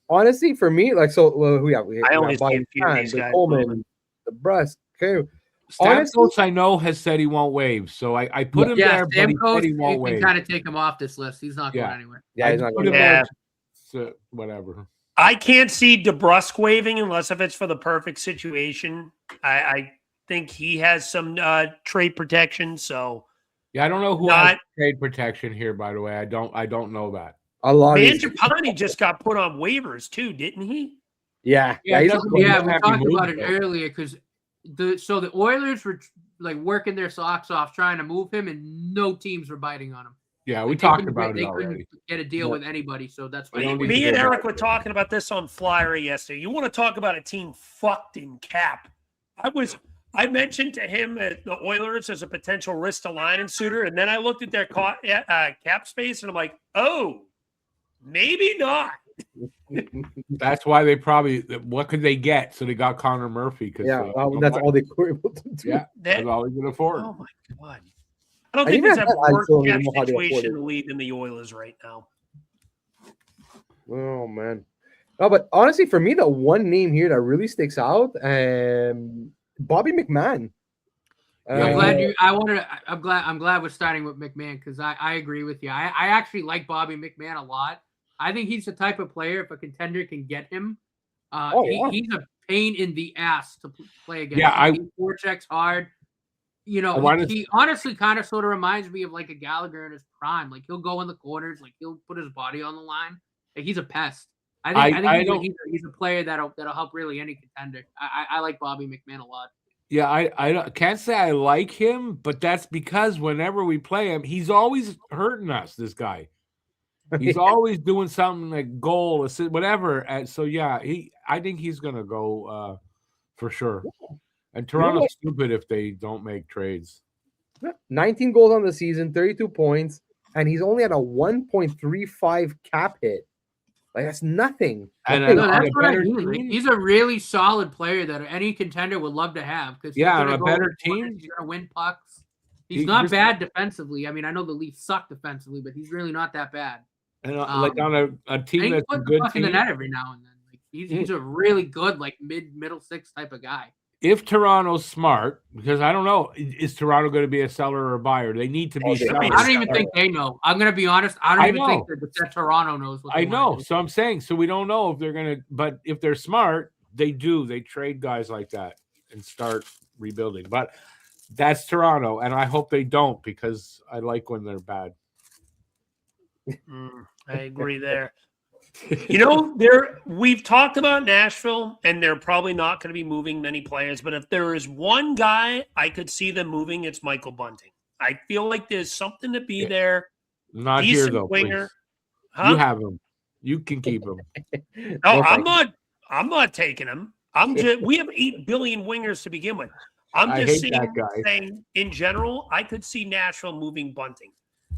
Honestly, for me, like, so who we have? I only see a few of these guys. Coleman, the Brust. Okay. Stamkos, I know, has said he won't waive, so I put him there, but he said he won't waive. You can kind of take him off this list. He's not going anywhere. Yeah, he's not going anywhere. So, whatever. I can't see DeBrusk waiving unless if it's for the perfect situation. I think he has some trade protection. So yeah, I don't know who has trade protection here. By the way, I don't know that. A lot. Mangiapane just got put on waivers too, didn't he? Yeah. We talked about it earlier because. The Oilers were like working their socks off trying to move him, and no teams were biting on him. Yeah, we talked about it already. They couldn't get a deal with anybody, so that's why. Me and Eric were talking about this on Flyer yesterday. You want to talk about a team fucked in cap? I mentioned to him that the Oilers as a potential Ristolainen suitor, and then I looked at their cap space, and I'm like, oh, maybe not. That's why they probably. What could they get? So they got Connor Murphy. Yeah, that's all they were able to do. Yeah, that's all they could afford. Oh my god! I don't think there's a worse cap situation in the league than the Oilers right now. Oh man! No, but honestly, for me, the one name here that really sticks out, Bobby McMann. I'm glad we're starting with McMahon because I agree with you. I actually like Bobby McMahon a lot. I think he's the type of player, if a contender can get him, he's a pain in the ass to play against. Yeah, he forechecks hard. you know, he honestly kind of sort of reminds me of like a Gallagher in his prime. Like he'll go in the corners, like he'll put his body on the line. Like he's a pest. I think he's a player that'll help really any contender. I like Bobby McMahon a lot. Yeah, I can't say I like him, but that's because whenever we play him, he's always hurting us. This guy, he's always doing something like goal, assist, whatever. And so yeah, I think he's gonna go for sure. And Toronto's stupid if they don't make trades. 19 goals on the season, 32 points, and he's only at a 1.35 cap hit. Like that's nothing. And that's what I mean. Like, he's a really solid player that any contender would love to have. Because on a better team, he's gonna win pucks. He's not bad defensively. I mean, I know the Leafs suck defensively, but he's really not that bad. And like on a team that's a good team, in the net every now and then. Like he's a really good like middle six type of guy. If Toronto's smart, because I don't know, is Toronto going to be a seller or a buyer? They need to be sellers. I don't even think they know. I'm going to be honest. I don't even think that Toronto knows what I know. So I'm saying, so we don't know if they're going to, but if they're smart, they do. They trade guys like that and start rebuilding. But that's Toronto, and I hope they don't because I like when they're bad. I agree there. You know, we've talked about Nashville, and they're probably not going to be moving many players. But if there is one guy I could see them moving, it's Michael Bunting. I feel like there's something to be there. Not here though. Winger. Huh? You have him. You can keep him. No, I'm not taking him. We have 8 billion wingers to begin with. I'm just saying in general, I could see Nashville moving Bunting.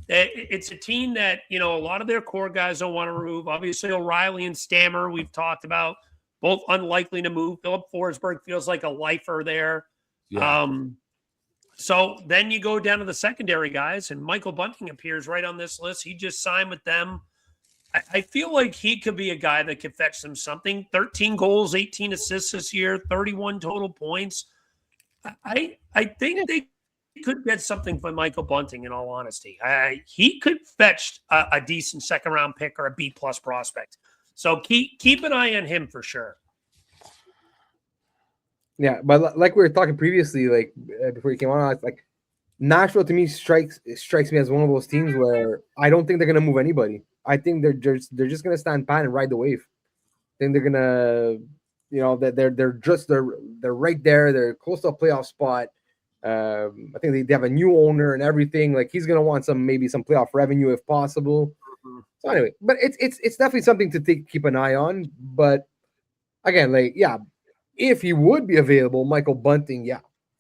It's a team that, you know, a lot of their core guys don't want to move. Obviously, O'Reilly and Stammer, we've talked about, both unlikely to move. Philip Forsberg feels like a lifer there. Yeah. So then you go down to the secondary guys, and Michael Bunting appears right on this list. He just signed with them. I feel like he could be a guy that could fetch them something. 13 goals, 18 assists this year, 31 total points. I think they could get something for Michael Bunting, in all honesty. He could fetch a decent second-round pick or a B-plus prospect. So keep an eye on him for sure. Yeah, but like we were talking previously, like before you came on, like Nashville to me strikes me as one of those teams where I don't think they're gonna move anybody. I think they're just gonna stand pat and ride the wave. I think they're gonna, you know, that they're right there. They're close to a playoff spot. I think they have a new owner and everything. Like he's gonna want maybe some playoff revenue if possible. Mm-hmm. So anyway, but it's definitely something to keep an eye on. But again, like if he would be available, Michael Bunting,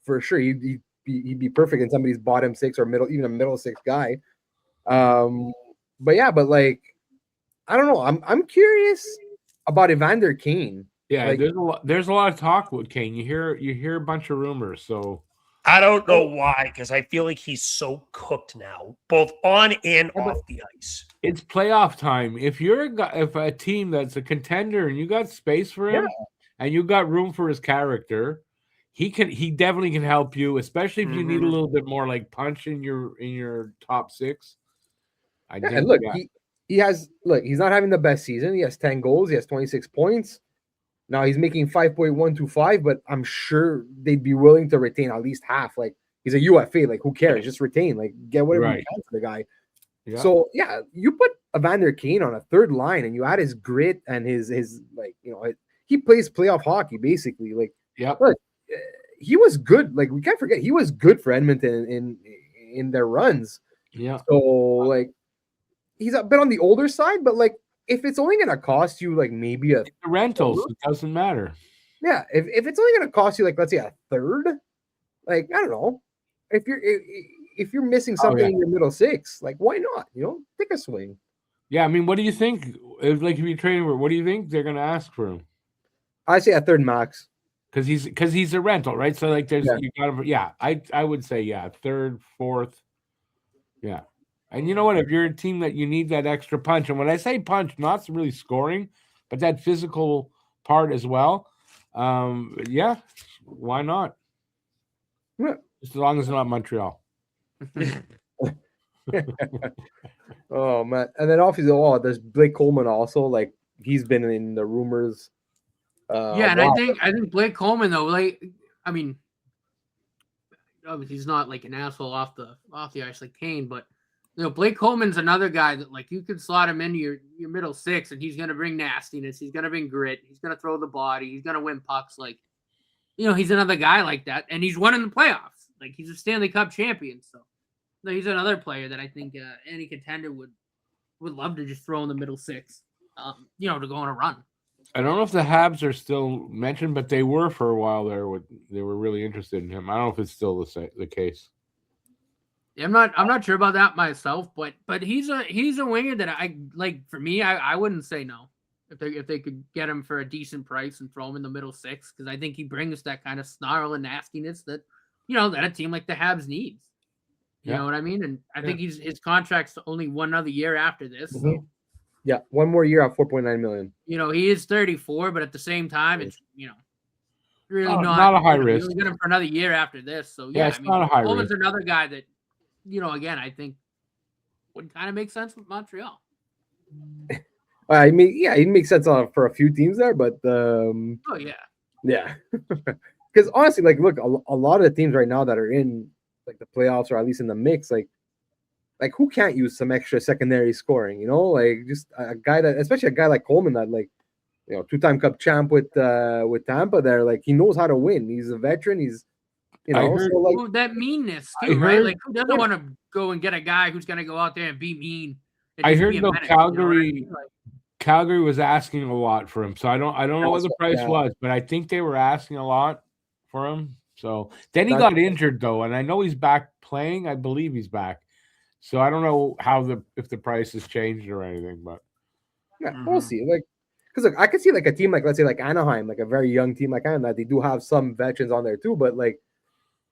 for sure, he'd be perfect in somebody's bottom six or even a middle six guy. But like I don't know. I'm curious about Evander Kane. Yeah, like, there's a lot of talk with Kane. You hear a bunch of rumors. So I don't know why, because I feel like he's so cooked now, both on and off the ice. It's playoff time. If a team that's a contender and you got space for him and you got room for his character, he definitely can help you, especially if you need a little bit more like punch in your top six. He's not having the best season. He has 10 goals. He has 26 points. Now he's making 5.125, but I'm sure they'd be willing to retain at least half. Like he's a UFA. Like who cares? Just retain. Like get whatever you can for the guy. Yeah. So you put Evander Kane on a third line, and you add his grit and his like, you know, he plays playoff hockey basically. Like look, he was good. Like we can't forget he was good for Edmonton in their runs. Yeah. So like he's a bit on the older side, but like. If it's only going to cost you like maybe the rentals, it doesn't matter. Yeah, if it's only going to cost you like let's say a third, like I don't know, if you're missing something in your middle six, like why not? You know, take a swing. Yeah, I mean, what do you think? If you're trading for, what do you think they're going to ask for him? I say a third max because he's a rental, right? So like there's you got I would say third, fourth, And you know what? If you're a team that you need that extra punch, and when I say punch, not really scoring, but that physical part as well, why not? Yeah. Just as long as it's not Montreal. Oh man! And then obviously, there's Blake Coleman also. Like he's been in the rumors. I think Blake Coleman though. Like I mean, obviously he's not like an asshole off the ice like Kane, but Blake Coleman's another guy that like you could slot him into your middle six, and he's gonna bring nastiness, he's gonna bring grit, he's gonna throw the body, he's gonna win pucks. Like, he's another guy like that, and he's won in the playoffs. Like, he's a Stanley Cup champion, so he's another player that I think any contender would love to just throw in the middle six, to go on a run. I don't know if the Habs are still mentioned, but they were for a while there. They were really interested in him. I don't know if it's still the case. Yeah, I'm not sure about that myself, but he's a winger that I like. For me, I wouldn't say no if they could get him for a decent price and throw him in the middle six, because I think he brings that kind of snarl and nastiness that that a team like the Habs needs. You know what I mean? And I think his contract's only one other year after this. Mm-hmm. So. Yeah, one more year at $4.9 million. He is 34, but at the same time, it's really not a high risk. You'll get him for another year after this. So it's not a high Coleman's risk. another guy that, again, I think would kind of make sense with Montreal. I mean, he makes sense for a few teams there, but yeah, because honestly, like, look, a lot of the teams right now that are in like the playoffs or at least in the mix, like who can't use some extra secondary scoring? Like just a guy that, especially a guy like Coleman, that like two-time Cup champ with Tampa. There, like he knows how to win. He's a veteran. He's that meanness too, right? Like, who doesn't want to go and get a guy who's going to go out there and be mean? And I heard though Calgary. Calgary was asking a lot for him, so I don't know what the price was, but I think they were asking a lot for him. So then he got injured though, and I know he's back playing. I believe he's back. So I don't know if the price has changed or anything, but we'll see. Like, because look, I could see like a team like, let's say like Anaheim, like a very young team like Anaheim, they do have some veterans on there too, but like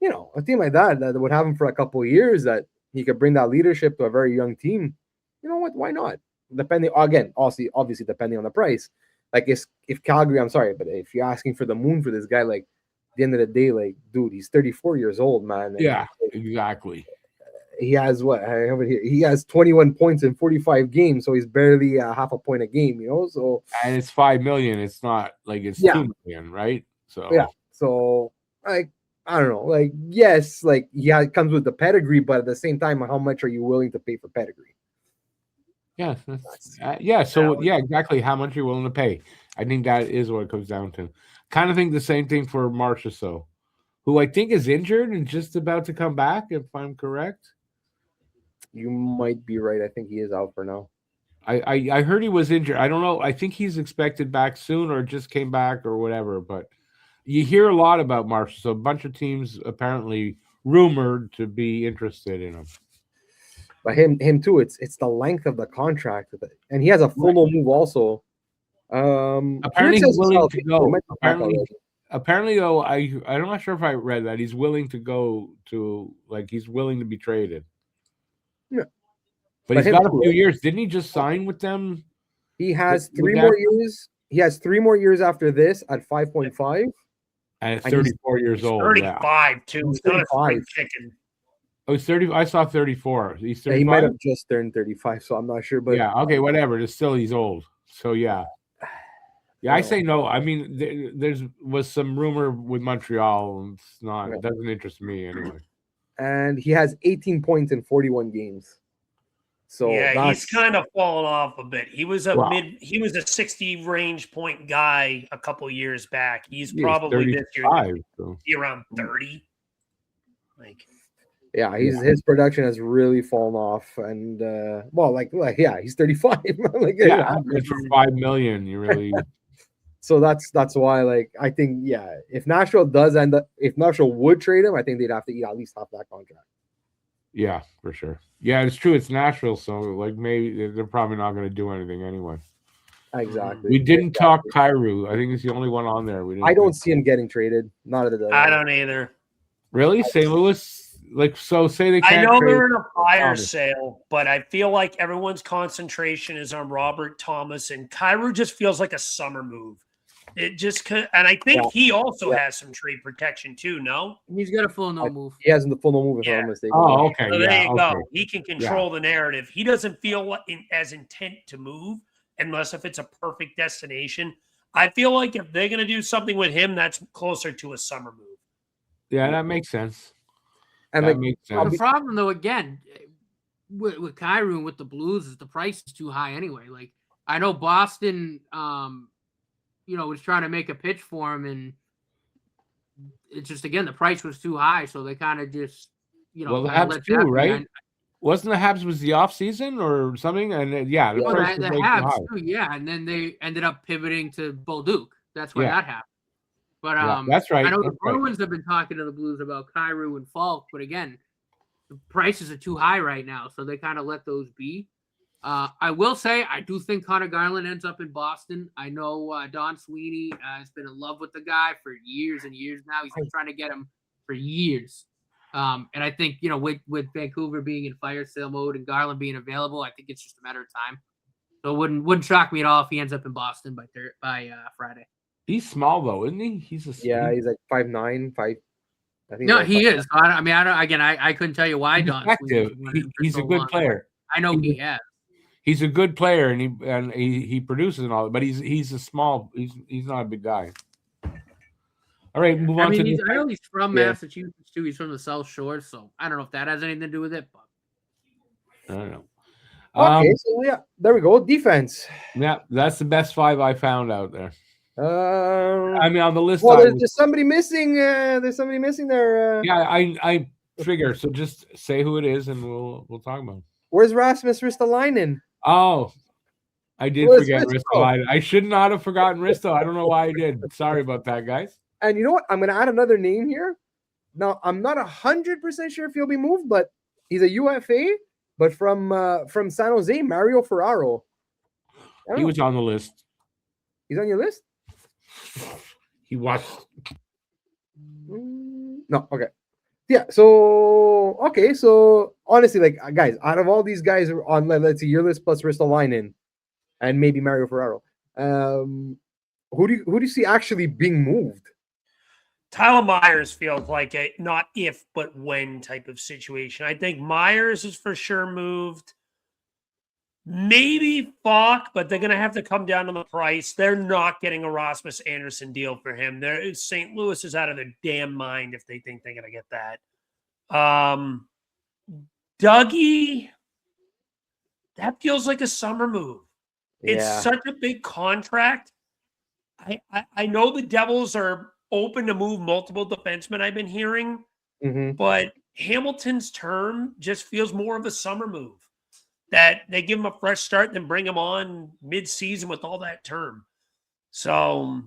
a team like that would have him for a couple of years, that he could bring that leadership to a very young team. You know what? Why not? Depending again, obviously depending on the price. Like if Calgary, I'm sorry, but if you're asking for the moon for this guy, like at the end of the day, like dude, he's 34 years old, man. Yeah, exactly. He has what? I have it here. He has 21 points in 45 games, so he's barely half a point a game, So and it's $5 million. It's not like it's $2 million, right? So So like I don't know. Like yes, like it comes with the pedigree, but at the same time, how much are you willing to pay for pedigree? Yeah, exactly. How much you're willing to pay? I think that is what it comes down to. Kind of think the same thing for Marchessault, who I think is injured and just about to come back, if I'm correct. You might be right. I think he is out for now. I heard he was injured. I don't know. I think he's expected back soon or just came back or whatever. But you hear a lot about Marchessault. So a bunch of teams apparently rumored to be interested in him. But him too. It's the length of the contract, and he has a full no move also. Apparently he's willing to go. Apparently, though, I'm not sure if I read that he's willing to go to, like, he's willing to be traded. Yeah, but he's got a few years. Didn't he just sign with them? He has 3 more years. He has 3 more years after this at 5.5. And 34 years old. 35 too. He's 35. Oh, he's 30. I saw 34. He's 35. He might have just turned 35, so I'm not sure. But okay, whatever. It's still he's old. So yeah, I say no. I mean, there's was some rumor with Montreal, and it's not. It doesn't interest me anyway. And he has 18 points in 41 games. So he's kind of fallen off a bit. He was he was a 60 range point guy a couple years back. He's probably this year around 30. Like. Yeah, his production has really fallen off, and he's 35. For $5 million, you really. So that's why, like, I think if Nashville would trade him, I think they'd have to eat at least half that contract. Yeah, for sure. Yeah, it's true. It's Nashville, so like maybe they're probably not going to do anything anyway. Exactly. We didn't talk Kyrou. I think he's the only one on there. I don't see him getting traded. Not at the. I don't either. Really, St. Louis. Like, so say they can't. I know they're in a fire sale, but I feel like everyone's concentration is on Robert Thomas, and Kyrou just feels like a summer move. It just could, and I think he also has some trade protection too. No, he's got a full no move. He has the full no move. If I'm mistaken. Oh, okay. So there you go. He can control the narrative. He doesn't feel as intent to move unless if it's a perfect destination. I feel like if they're going to do something with him, that's closer to a summer move. Yeah, that makes sense. And That like, makes The sense. problem, though, again, with Kyrie and with the Blues is the price is too high anyway. Like, I know Boston, was trying to make a pitch for him, and it's just, again, the price was too high, so they kind of just, Well, the kind of Habs let too, that be. right? Wasn't the Habs was the off season or something? And the Yeah. price was The way too Habs high. too, yeah, and then they ended up pivoting to Bolduc. That's why Yeah. that happened. But Yeah, that's right. I know the That's right. Bruins have been talking to the Blues about Kyrou and Falk, but again, the prices are too high right now, so they kind of let those be. I will say, I do think Connor Garland ends up in Boston. I know Don Sweeney has been in love with the guy for years and years now. He's been trying to get him for years. And I think, with Vancouver being in fire sale mode and Garland being available, I think it's just a matter of time. So it wouldn't shock me at all if he ends up in Boston by Friday. He's small though, isn't he? He's like 5'9", 5. I think. No, he is. I couldn't tell you why Don effective. He's a good player. I know he has. He's a good player, and he produces and all, but he's a small. He's not a big guy. All right, move on to. I know he's from Massachusetts too. He's from the South Shore, so I don't know if that has anything to do with it. But I don't know. Okay, so yeah, there we go. Defense. Yeah, that's the best 5 I found out there. I mean, on the list. Well, there's somebody missing. There's somebody missing there. Yeah, I figure. So just say who it is, and we'll talk about it. Where's Rasmus Ristolainen? Oh, I did forget Ristolainen. I should not have forgotten Risto. I don't know why I did. Sorry about that, guys. And you know what? I'm going to add another name here. Now, I'm not 100% sure if he'll be moved, but he's a UFA, but from San Jose, Mario Ferraro. He was on the list. He's on your list? He was. No, okay. Yeah, so honestly, like, guys, out of all these guys on, let's see, your list plus Ristolainen and maybe Mario Ferraro, who do you see actually being moved? Tyler Myers feels like a not if but when type of situation. I think Myers is for sure moved. Maybe Falk, but they're going to have to come down on the price. They're not getting a Rasmus Anderson deal for him. St. Louis is out of their damn mind if they think they're going to get that. Dougie, that feels like a summer move. It's such a big contract. I know the Devils are open to move multiple defensemen, I've been hearing, but Hamilton's term just feels more of a summer move. That they give him a fresh start, then bring him on mid-season with all that term. So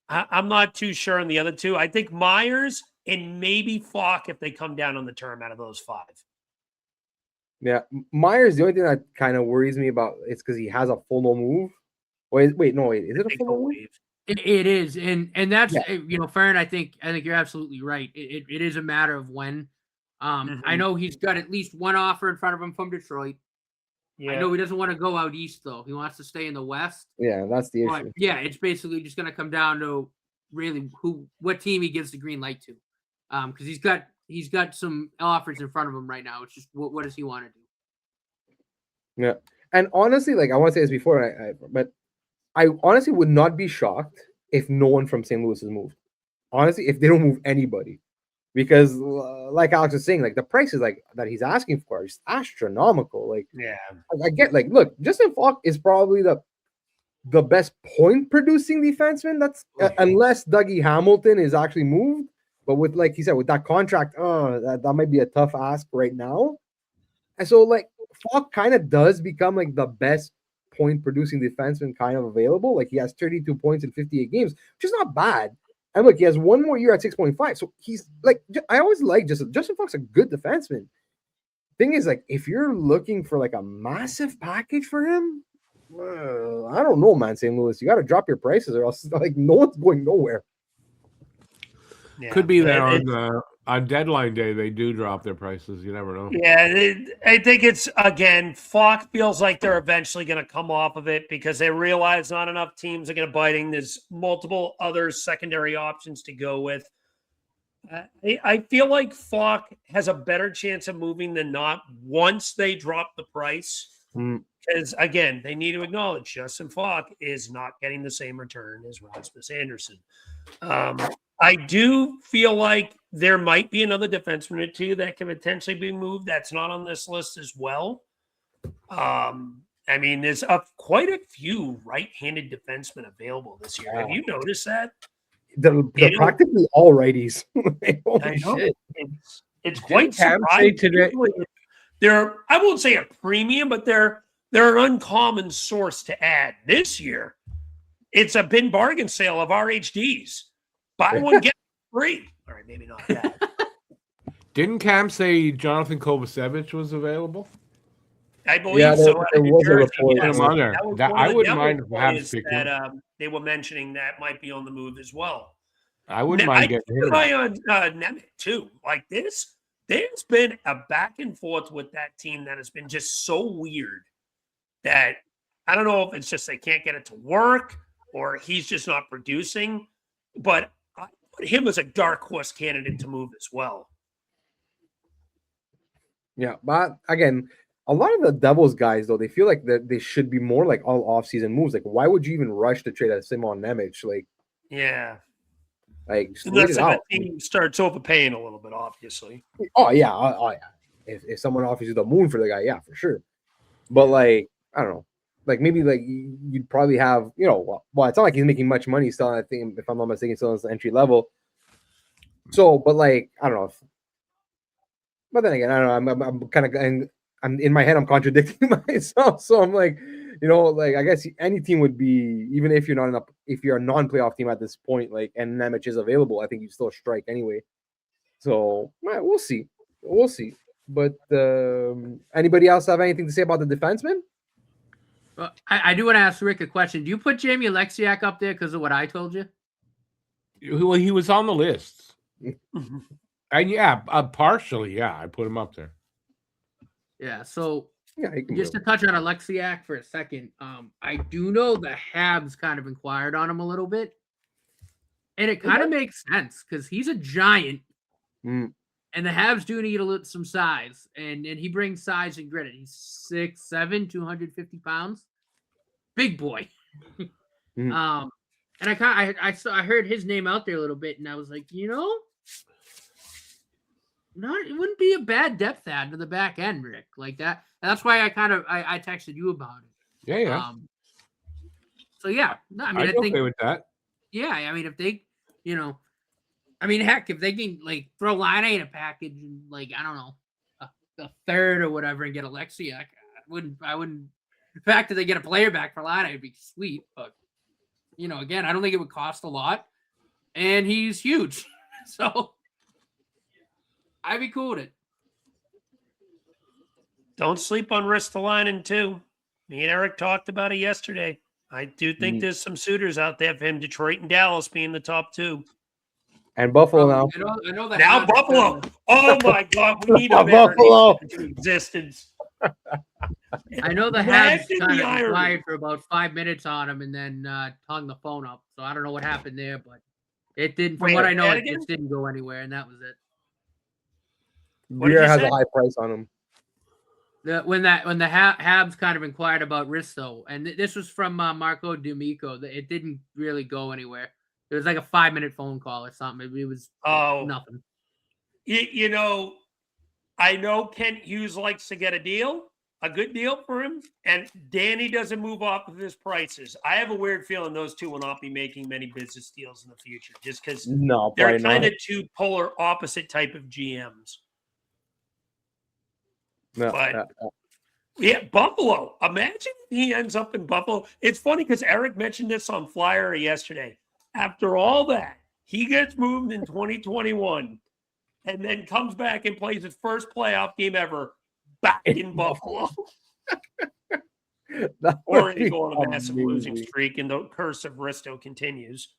I'm not too sure on the other two. I think Myers and maybe Falk if they come down on the term out of those 5. Yeah, Myers, the only thing that kind of worries me about it's because he has a full no move. Wait, is it a full no move? It is, and that's Farron. I think you're absolutely right. It is a matter of when. I know he's got at least one offer in front of him from Detroit. Yeah. I know he doesn't want to go out east though. He wants to stay in the West. Yeah, that's the issue. Yeah, it's basically just going to come down to really what team he gives the green light to. Because he's got some offers in front of him right now. It's just what does he want to do? Yeah, and honestly, like I want to say this before, but I honestly would not be shocked if no one from St. Louis is moved. Honestly, if they don't move anybody. Because, like Alex was saying, like the prices like that he's asking for are just astronomical. Like, I get look, Justin Falk is probably the best point producing defenseman. That's unless Dougie Hamilton is actually moved. But with like he said, with that contract, that might be a tough ask right now. And so like Falk kind of does become like the best point producing defenseman kind of available. Like he has 32 points in 58 games, which is not bad. And look, he has one more year at 6.5. So he's like, I always like Justin Falk's a good defenseman. Thing is, like, if you're looking for like a massive package for him, I don't know, man, St. Louis. You got to drop your prices or else like no one's going nowhere. Yeah, could be that on deadline day they do drop their prices. You never know. Yeah, I think it's again. Falk feels like they're eventually going to come off of it because they realize not enough teams are going to biting. There's multiple other secondary options to go with. I feel like Falk has a better chance of moving than not once they drop the price. Because again, they need to acknowledge Justin Falk is not getting the same return as Rasmus Anderson. I do feel like there might be another defenseman or two that can potentially be moved. That's not on this list as well. I mean, there's quite a few right-handed defensemen available this year. Have you noticed that? They're practically all righties. I know. Shit. It's quite surprising. Today. They're, I won't say a premium, but they're an uncommon source to add. This year, it's a bin bargain sale of RHDs. Buy one, get free. All right, maybe not that. Didn't Cam say Jonathan Kovacevic was available? I believe so. There was a report. I wouldn't mind if Habs picked him. that they were mentioning that might be on the move as well. I wouldn't mind getting him. I on Nemec too. Like this, there's been a back and forth with that team that has been just so weird that I don't know if it's just they can't get it to work or he's just not producing. But I put him as a dark horse candidate to move as well. Yeah, but again, a lot of the Devils guys, though, they feel like that they should be more like all off-season moves. Like, why would you even rush to trade a Simon Nemec? Unless the team starts overpaying a little bit, obviously. Oh yeah. If someone offers you the moon for the guy, yeah, for sure. But like, I don't know. Like maybe like you'd probably have, well, it's not like he's making much money still. I think if I'm not mistaken, still it's entry level. So, but like, I don't know. But then again, I don't know. I'm kind of, and I'm in my head, I'm contradicting myself. So I'm like, like I guess any team would be, even if you're not if you're a non-playoff team at this point, like, and Nemec is available, I think you still strike anyway. So we'll see. But anybody else have anything to say about the defenseman? Well, I do want to ask Rick a question. Do you put Jamey Alexiak up there because of what I told you? Well, he was on the list. Partially, I put him up there. Yeah, so just to touch on Alexiak for a second, I do know the Habs kind of inquired on him a little bit, and it kind of makes sense because he's a giant, and the Habs do need some size, and he brings size and grit. He's 6'7", 250 pounds, big boy. And I heard his name out there a little bit, and I was like, it wouldn't be a bad depth add to the back end, Rick. Like that. And that's why I texted you about it. Yeah. So yeah, no, I think okay with that. Yeah, I mean, if they, heck, if they can like throw Line in a package and like I don't know, a third or whatever and get Alexiak, I wouldn't. The fact that they get a player back for Line would be sweet, but again, I don't think it would cost a lot, and he's huge, so. I'd be cool with it. Don't sleep on Ristolainen too. Me and Eric talked about it yesterday. I do think there's some suitors out there for him. Detroit and Dallas being the top two. And Buffalo now. I know that now Buffalo. Oh my God, we need a Buffalo into existence. I know the Habs kind of inquired for about 5 minutes on him and then hung the phone up. So I don't know what happened there, but it didn't. From what I know, it just didn't go anywhere, and that was it. Beer has a high price on him. When the Habs kind of inquired about Risto, and this was from Marco D'Amico, it didn't really go anywhere. It was like a 5-minute phone call or something. It was nothing. I know Kent Hughes likes to get a good deal for him, and Danny doesn't move off of his prices. I have a weird feeling those two will not be making many business deals in the future, just because they're kind of two polar opposite type of GMs. Buffalo. Imagine if he ends up in Buffalo. It's funny because Eric mentioned this on Flyer yesterday. After all that, he gets moved in 2021 and then comes back and plays his first playoff game ever back in Buffalo. Or he go on a massive losing streak and the curse of Risto continues.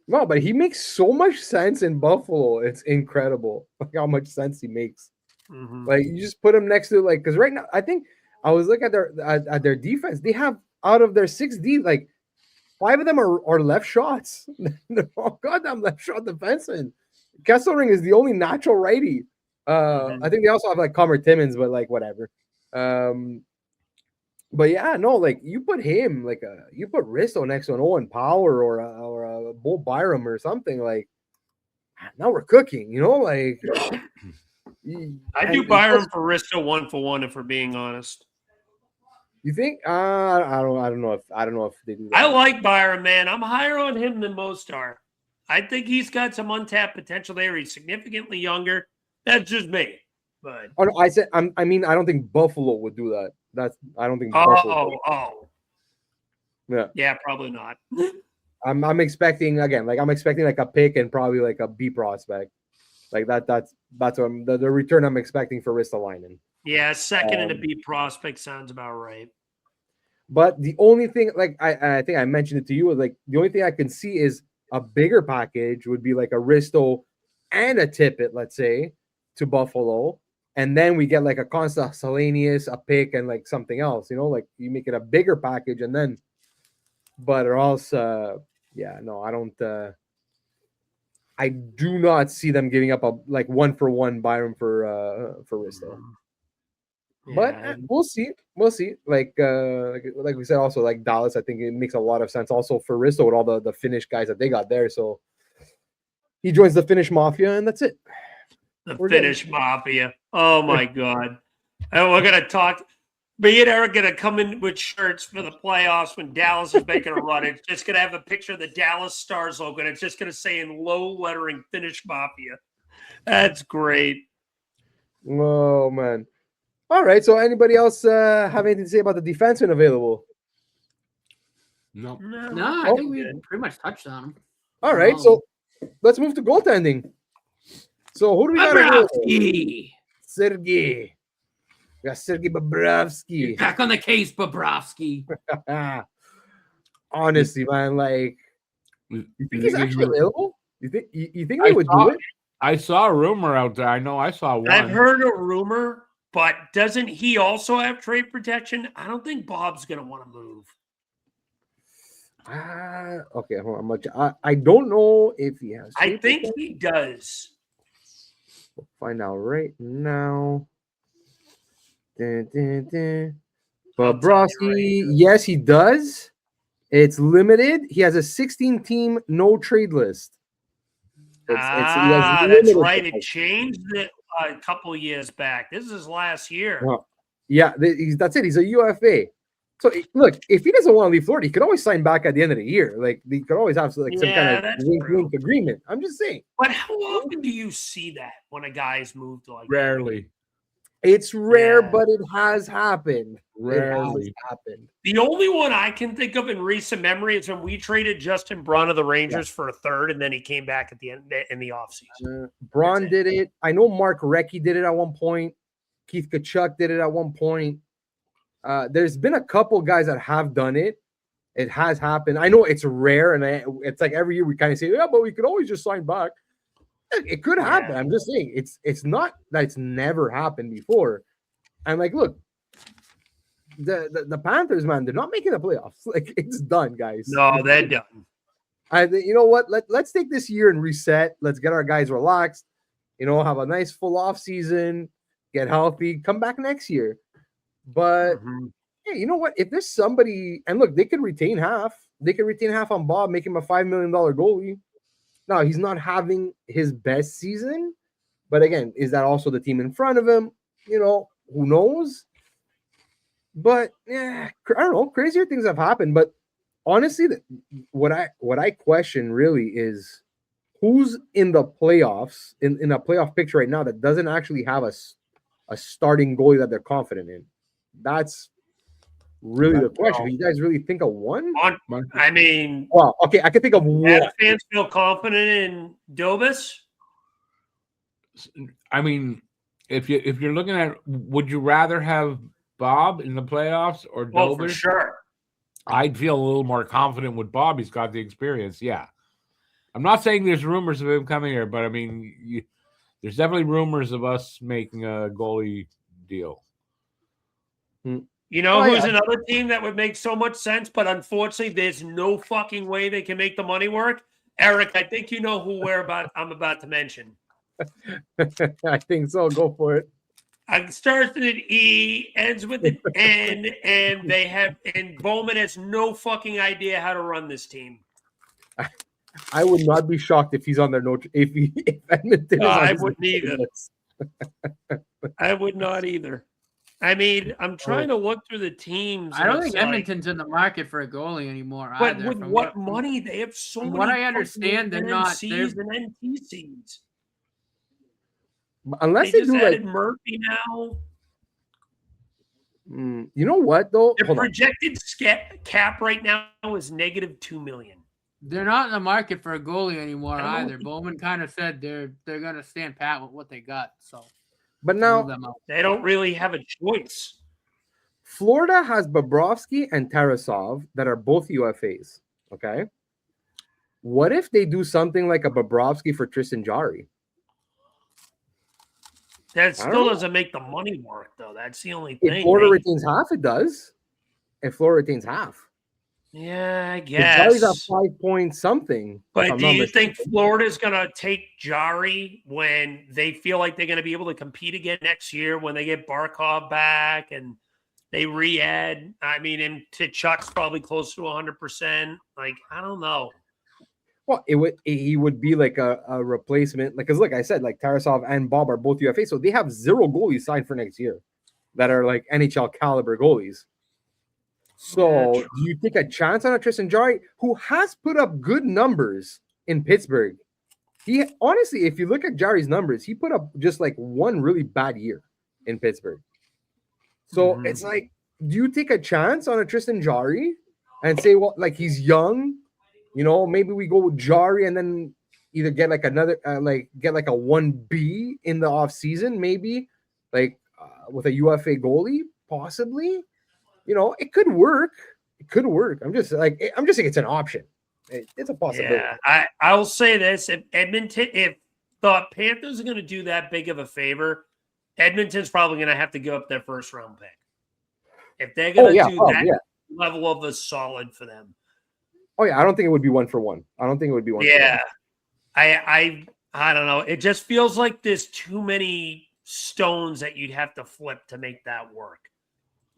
No, but he makes so much sense in Buffalo. It's incredible how much sense he makes. Like you just put him next to because right now I think I was looking at their defense. They have out of their 6D, like 5 of them are left shots. They're all goddamn left shot defensemen. Kesselring is the only natural righty. I think they also have like Connor Timmins, but like whatever. But yeah, no, like you put him you put Risto next to an Owen Power or a Bo Byram or something, like now we're cooking. You know, like I do Byron for Risto 1-for-1 if we're being honest. You think? I don't know if they do that. I like Byron, man. I'm higher on him than most are. I think he's got some untapped potential there. He's significantly younger. That's just me. But no, I said I don't think Buffalo would do that. I don't think. Oh. Yeah, probably not. I'm expecting like a pick and probably like a B prospect. Like that's what the return I'm expecting for Ristolainen. Yeah, second and a B prospect sounds about right. But the only thing, like I think I mentioned it to you, is like the only thing I can see is a bigger package would be like a Risto and a Tippett, let's say, to Buffalo, and then we get like a Consta Salenius, a pick, and like something else. You know, like you make it a bigger package, and then, but or else, no, I don't. I do not see them giving up a like 1-for-1 Byron for Risto. But we'll see. We'll see. Like we said, also like Dallas, I think it makes a lot of sense. Also for Risto with all the Finnish guys that they got there, so he joins the Finnish Mafia, and that's it. We're Finnish Mafia. Oh my God! And we're gonna talk. Me and Eric gonna come in with shirts for the playoffs when Dallas is making a run. It's just gonna have a picture of the Dallas Stars logo, and it's just gonna say in low lettering Finnish Mafia. That's great. Oh man. All right. So anybody else have anything to say about the defenseman available? No. I think we pretty much touched on him. All right. So let's move to goaltending. So who do we got available? Sergei. We got Sergei Bobrovsky. Back on the case, Bobrovsky. Honestly, man, like, you think he's actually available? You think they would do it? I saw a rumor out there. I know I saw one. I've heard a rumor, but doesn't he also have trade protection? I don't think Bob's going to want to move. Okay, hold on. I don't know if he has. I think he does. We'll find out right now. Bobrovsky, yes, he does. It's limited. He has a 16-team no trade list. That's right. It changed it a couple of years back. This is his last year. Yeah, that's it. He's a UFA. So look, if he doesn't want to leave Florida, he could always sign back at the end of the year. Like he could always have some kind of wink agreement. I'm just saying. But how often do you see that when a guy's moved like rarely? It's rare, but it has happened. Rarely. It has happened. The only one I can think of in recent memory is when we traded Justin Braun of the Rangers for a third, and then he came back at the end in the offseason. Braun did it. I know Mark Recchi did it at one point. Keith Tkachuk did it at one point. There's been a couple guys that have done it. It has happened. I know it's rare, and it's like every year we kind of say, yeah, but we could always just sign back. It could happen. Yeah. I'm just saying it's not that it's never happened before. And like, look, the Panthers, man, they're not making the playoffs. Like, it's done, guys. No, they're done. You know what? Let's take this year and reset. Let's get our guys relaxed. You know, have a nice full off season, get healthy, come back next year. But hey, you know what? If there's somebody, and look, they could retain half. They could retain half on Bob, make him a $5 million goalie. Now, he's not having his best season, but again, is that also the team in front of him? You know, who knows? But yeah, I don't know. Crazier things have happened. But honestly, what I question really is who's in the playoffs, in a playoff picture right now that doesn't actually have a starting goalie that they're confident in. That's really the question. You guys really think of one? I mean, well, okay, I can think of one. Fans feel confident in Dobis. I mean, if you're looking at, would you rather have Bob in the playoffs or Dobis? Oh, for sure. I'd feel a little more confident with Bob. He's got the experience. Yeah, I'm not saying there's rumors of him coming here, but I mean, there's definitely rumors of us making a goalie deal. You know who's another team that would make so much sense, but unfortunately, there's no fucking way they can make the money work? Eric, I think you know who I'm about to mention. I think so. Go for it. It starts with an E, ends with an N, and Bowman has no fucking idea how to run this team. I would not be shocked if he's on their if Edmonton is on I his wouldn't either. list. I would not either. I mean, I'm trying to look through the teams. I don't think it's like- Edmonton's in the market for a goalie anymore But either. with From what money? They have so from many. what I fucking understand, they're not- they're- NCs and NTCs. Unless They they just do added like, Murphy now. you know what though? Their Hold on. projected cap right now is negative $2 million. They're not in the market for a goalie anymore I don't know either. what the- Bowman kind of said they're gonna stand pat with what they got. So But move now them out. They don't really have a choice. Florida has Bobrovsky and Tarasov that are both UFAs. Okay. What if they do something like a Bobrovsky for Tristan Jarry? That I don't still know. doesn't make the money work, though. That's the only If thing. Florida They- retains half, it does. If Florida retains half. yeah, I Jarry's at guess. 5 point something. if But I'm do not you think mistaken. Florida's going to take Jari when they feel like they're going to be able to compete again next year when they get Barkov back and they re-add? I mean, and to Chuck's probably close to 100%. Like, I don't know. Well, he would be like a replacement. Like, because like I said, like Tarasov and Bob are both UFA, so they have 0 goalies signed for next year that are like NHL caliber goalies. So Yeah, do you take a chance on a Tristan Jarry who has put up good numbers in Pittsburgh? He honestly, if you look at Jarry's numbers, he put up just like one really bad year in Pittsburgh. So Mhm. it's like, do you take a chance on a Tristan Jarry and say, well, like he's young, you know, maybe we go with Jarry and then either get like another, get like a 1B in the off season, maybe like with a UFA goalie, possibly. You know, it could work. It could work. I'm just saying it's an option. It's a possibility. Yeah, I'll say this: if the Panthers are going to do that big of a favor, Edmonton's probably going to have to give up their first round pick. If they're going to do that level of a solid for them. Oh yeah, I don't think it would be 1 for 1. I don't think it would be 1 for 1. Yeah, I don't know. It just feels like there's too many stones that you'd have to flip to make that work.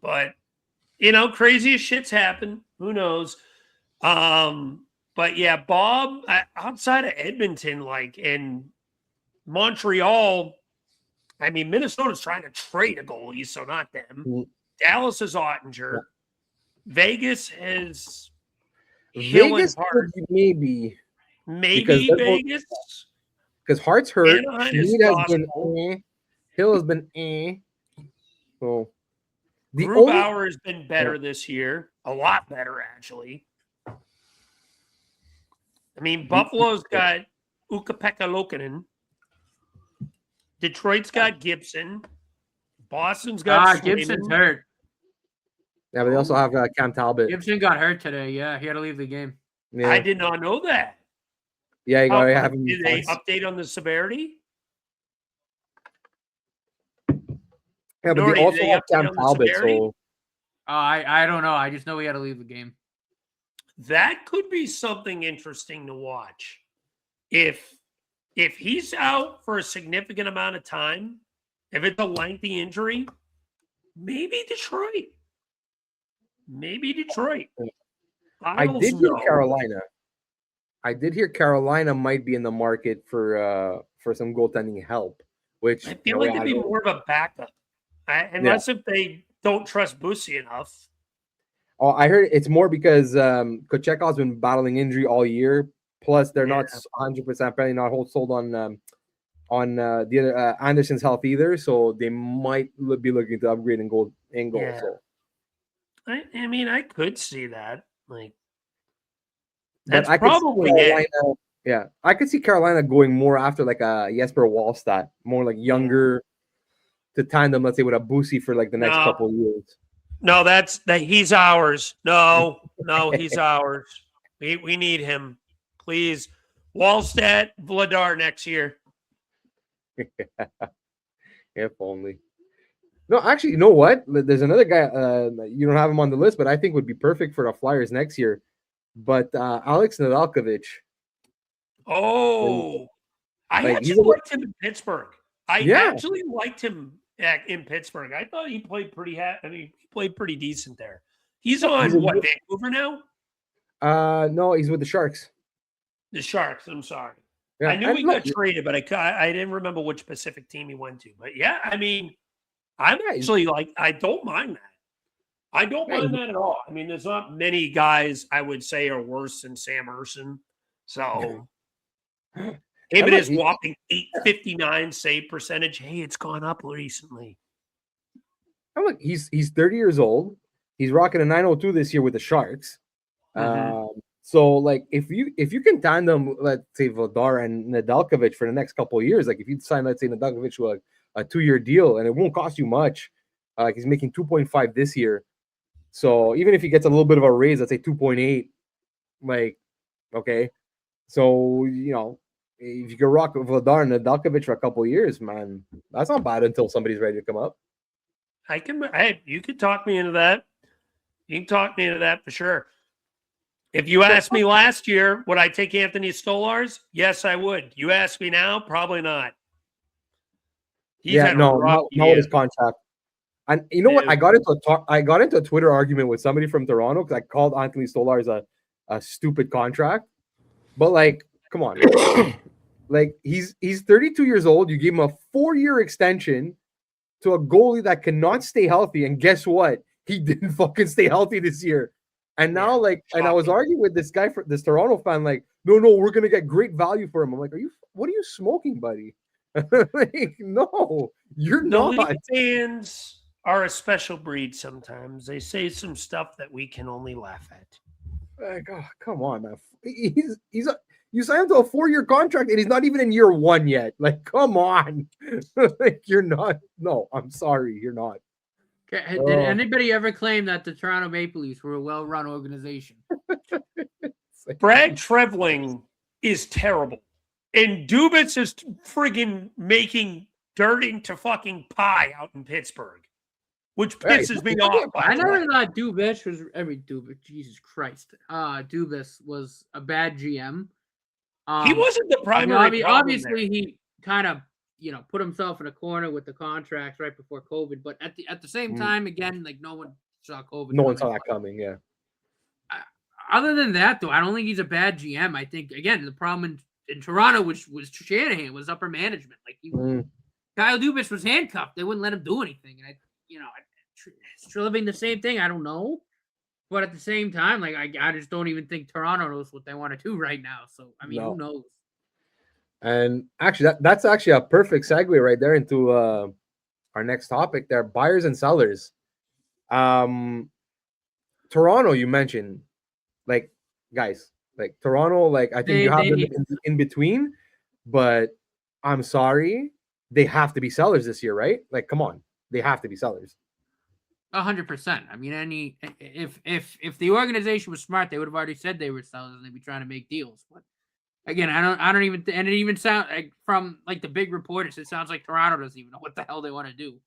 But you know, craziest shits happen. Who knows? But yeah, Bob, outside of Edmonton, like in Montreal, I mean, Minnesota's trying to trade a goalie, so not them. Mm-hmm. Dallas is Ottinger. Yeah. Vegas is Vegas could be maybe maybe Vegas. because Hart's hurt. Anaheim is Schmid has been possible. Hill has been So the Grubauer has been better this year, a lot better actually. I mean, Buffalo's got Ukko-Pekka Luukkonen. Detroit's got Gibson. Boston's got Gibson's Swayman. hurt. yeah, but they also have Cam Talbot. Gibson got hurt today. Yeah, he had to leave the game. Yeah, I did not know that. yeah, you gotta have him. Did they update on the severity? Yeah, but Nor they did also they have update Cam on the Talbot. severity? So I don't know. I just know he had to leave the game. That could be something interesting to watch. If he's out for a significant amount of time, if it's a lengthy injury, maybe Detroit. Maybe Detroit. I did hear Carolina. I did hear Carolina might be in the market for some goaltending help, which I feel like they'd be more of a backup, unless if they don't trust Bussy enough. Oh, I heard it's more because Kochekov's been battling injury all year. Plus, they're not 100% apparently not sold on the other Anderson's health either. So they might be looking to upgrade in goal. Yeah. So. I mean, I could see that. Like, But that's I could see probably Carolina, it. yeah, I could see Carolina going more after like a Jesper Wallstedt, more like younger to tandem, let's say, with a Bussy for like the next couple of years. No, that's that. He's ours. No, he's ours. We need him, please. Wallstedt, Vladar next year. If only. No, actually, you know what? There's another guy. You don't have him on the list, but I think would be perfect for the Flyers next year. But Alex Nedeljkovic. Oh, I Like, actually liked him in Pittsburgh. I Yeah. actually liked him in Pittsburgh. I thought he played pretty. He played pretty decent there. He's on He's a what, good- Vancouver now? No, he's with the Sharks. The Sharks. I'm sorry. Yeah, I knew and he look, got traded, but I didn't remember which specific team he went to. But yeah, I mean, I'm yeah, actually like, I don't mind that. I don't yeah, mind that at all. I mean, there's not many guys I would say are worse than Sam Urson. So him and look, his whopping 859 save percentage. Hey, it's gone up recently. and look, he's 30 years old. He's rocking a 902 this year with the Sharks. So like if you can tandem, let's say Vladar and Nedeljkovic for the next couple of years, like if you sign, let's say Nedeljkovic to a 2-year deal and it won't cost you much, like he's making 2.5 this year. So even if he gets a little bit of a raise, let's say 2.8, like okay. So if you can rock Vladar and Nedeljkovic for a couple of years, man, that's not bad until somebody's ready to come up. You could talk me into that. You can talk me into that for sure. If you asked me last year, would I take Anthony Stolarz? Yes, I would. You ask me now, probably not. Not with his contract. And you know what? I got into a Twitter argument with somebody from Toronto because I called Anthony Stolarz a stupid contract. But like, come on, like he's 32 years old. You gave him a 4-year extension to a goalie that cannot stay healthy, and guess what? He didn't fucking stay healthy this year. And now, and I was arguing with this guy, this Toronto fan, like, no, we're gonna get great value for him. I'm like, what are you smoking, buddy? Like, no, you're not. Leaf fans are a special breed sometimes. They say some stuff that we can only laugh at. Like, oh, come on, man. You signed him to a 4-year contract and he's not even in year 1 yet. Like, come on. Like, you're not. No, I'm sorry, you're not. Did anybody ever claim that the Toronto Maple Leafs were a well-run organization? Brad Trevling is terrible. And Dubas is friggin' making dirt into fucking pie out in Pittsburgh, which pisses me off. I never thought Dubas was Jesus Christ. Dubas was a bad GM. He wasn't the primary. Obviously, he kind of put himself in a corner with the contracts right before COVID. But at the same time, again, like no one saw COVID. No one saw that coming. Yeah. Other than that, though, I don't think he's a bad GM. I think again the problem in Toronto, which was Shanahan, was upper management. Like Kyle Dubas was handcuffed; they wouldn't let him do anything. And still living the same thing. I don't know, but at the same time, like I just don't even think Toronto knows what they want to do right now. So I mean, who knows? And actually, that's actually a perfect segue right there into our next topic. There, buyers and sellers. Toronto, you mentioned, like guys, like Toronto, like I think you have them in between, but I'm sorry, they have to be sellers this year, right? Like, come on, they have to be sellers. 100%. I mean, if the organization was smart, they would have already said they were sellers and they'd be trying to make deals. But again, I don't even, and it even sounds like from like the big reporters, it sounds like Toronto doesn't even know what the hell they want to do.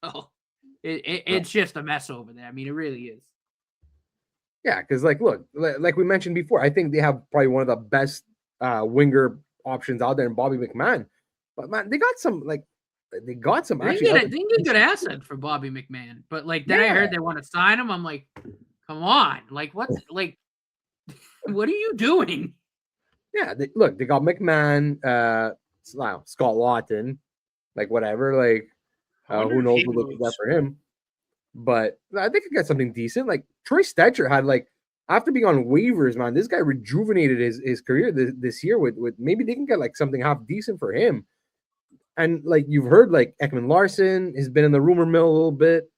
So it's just a mess over there. I mean, it really is. Yeah, because like, look, like we mentioned before, I think they have probably one of the best winger options out there in Bobby McMahon. But man, they got some actually. I think a good asset for Bobby McMahon. But like then I heard they want to sign him. I'm like, come on, like what are you doing? Yeah, they got McMahon, Scott Lawton, like whatever, like who knows what they could get for him. But I think I got something decent. Like Troy Stetcher had after being on waivers, man, this guy rejuvenated his career this year with maybe they can get like something half decent for him. And like you've heard, like Ekman Larson has been in the rumor mill a little bit.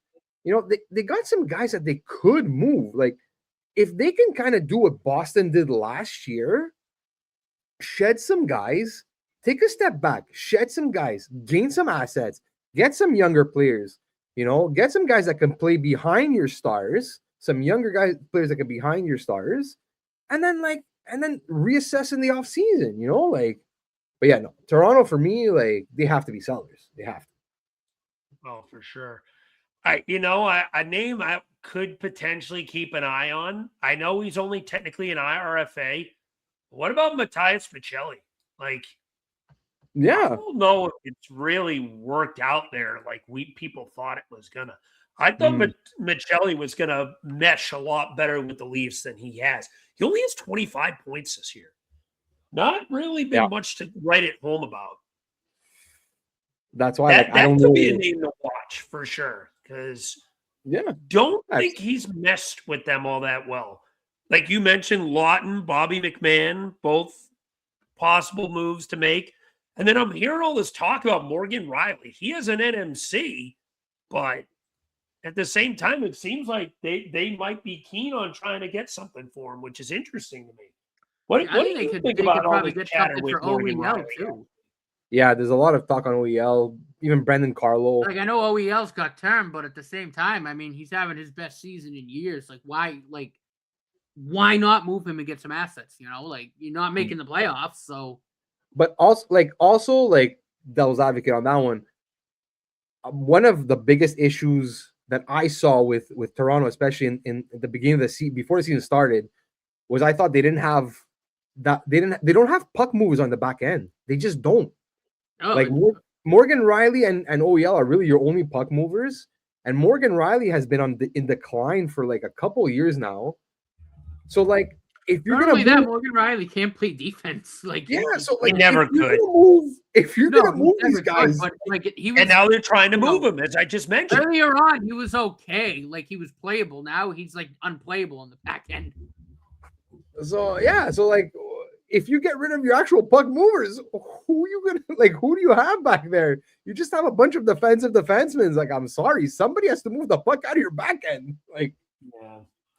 They got some guys that they could move. Like if they can kind of do what Boston did last year, shed some guys, take a step back, shed some guys, gain some assets, get some younger players. Get some guys that can play behind your stars, some younger players that can be behind your stars, and then reassess in the offseason, but yeah, no, Toronto for me, like they have to be sellers. They have to. Oh, for sure. A name I could potentially keep an eye on. I know he's only technically an IRFA. What about Matthias Michelli? Like, yeah, I don't know if it's really worked out there like people thought it was gonna. I thought Michelli was gonna mesh a lot better with the Leafs than he has. He only has 25 points this year. Not really been much to write at home about. That's why that I don't could know. be a name to watch for sure. Because don't think he's messed with them all that well. Like you mentioned, Lawton, Bobby McMahon, both possible moves to make. And then I'm hearing all this talk about Morgan Riley. He has an NMC, but at the same time, it seems like they might be keen on trying to get something for him, which is interesting to me. What do you think about all this chatter with Morgan Riley? Too. Yeah, there's a lot of talk on OEL. Even Brendan Carlo. Like I know OEL's got term, but at the same time, I mean, he's having his best season in years. Like why not move him and get some assets? You know, like you're not making the playoffs, so. But also devil's advocate on that one. One of the biggest issues that I saw with Toronto, especially in the beginning of the season, before the season started, was I thought they didn't have that. They don't have puck movers on the back end. They just don't. Oh, Morgan Riley and OEL are really your only puck movers, and Morgan Riley has been in decline for like a couple of years now. So if you're Morgan Riley can't play defense, he never could. If you're gonna move these guys, and now they're trying to move him, as I just mentioned. Earlier on, he was okay, like he was playable. Now he's like unplayable on the back end. So if you get rid of your actual puck movers, who are you gonna who do you have back there? You just have a bunch of defensive defensemen. Like, I'm sorry, somebody has to move the puck out of your back end. I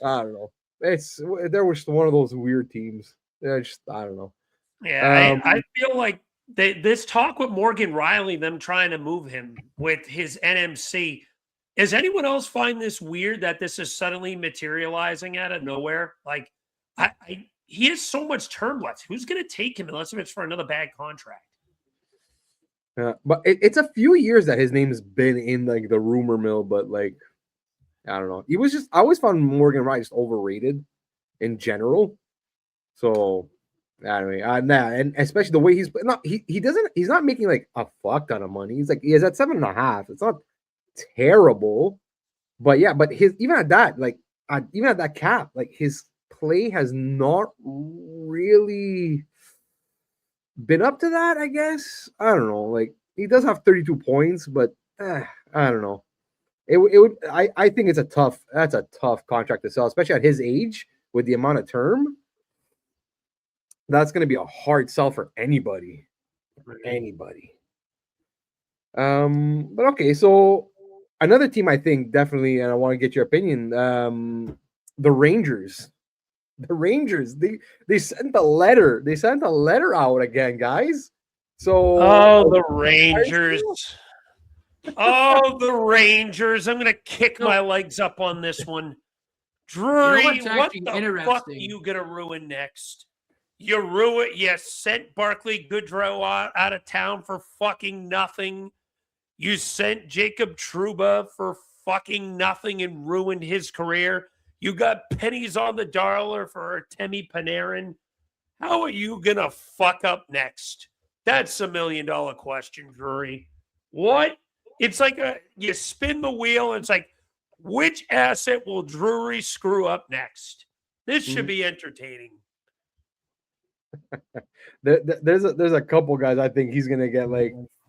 don't know. There was one of those weird teams. I don't know. Yeah, I feel like this talk with Morgan Riley, them trying to move him with his NMC. Does anyone else find this weird that this is suddenly materializing out of nowhere? Like, he has so much term left. Who's going to take him unless it's for another bad contract? Yeah, but it's a few years that his name has been in the rumor mill, but I don't know. I always found Morgan Riley just overrated in general. So anyway, and especially the way he's not making a fuck ton of money. He is at 7.5. It's not terrible, but even at that cap, his play has not really been up to that, I guess. I don't know. He does have 32 points, but I don't know. I think that's a tough contract to sell, especially at his age with the amount of term. That's going to be a hard sell for anybody. But okay, so another team I think definitely, and I want to get your opinion. The Rangers. They sent a letter. They sent a letter out again, guys. So the Rangers. The Rangers. I'm going to kick my legs up on this one. Drury, what the fuck are you going to ruin next? You sent Barclay Goodrow out of town for fucking nothing. You sent Jacob Trouba for fucking nothing and ruined his career. You got pennies on the dollar for Artemi Panarin. How are you going to fuck up next? That's $1 million question, Drury. What? It's like you spin the wheel, and it's like, which asset will Drury screw up next? This should be entertaining. There's a couple guys I think he's gonna get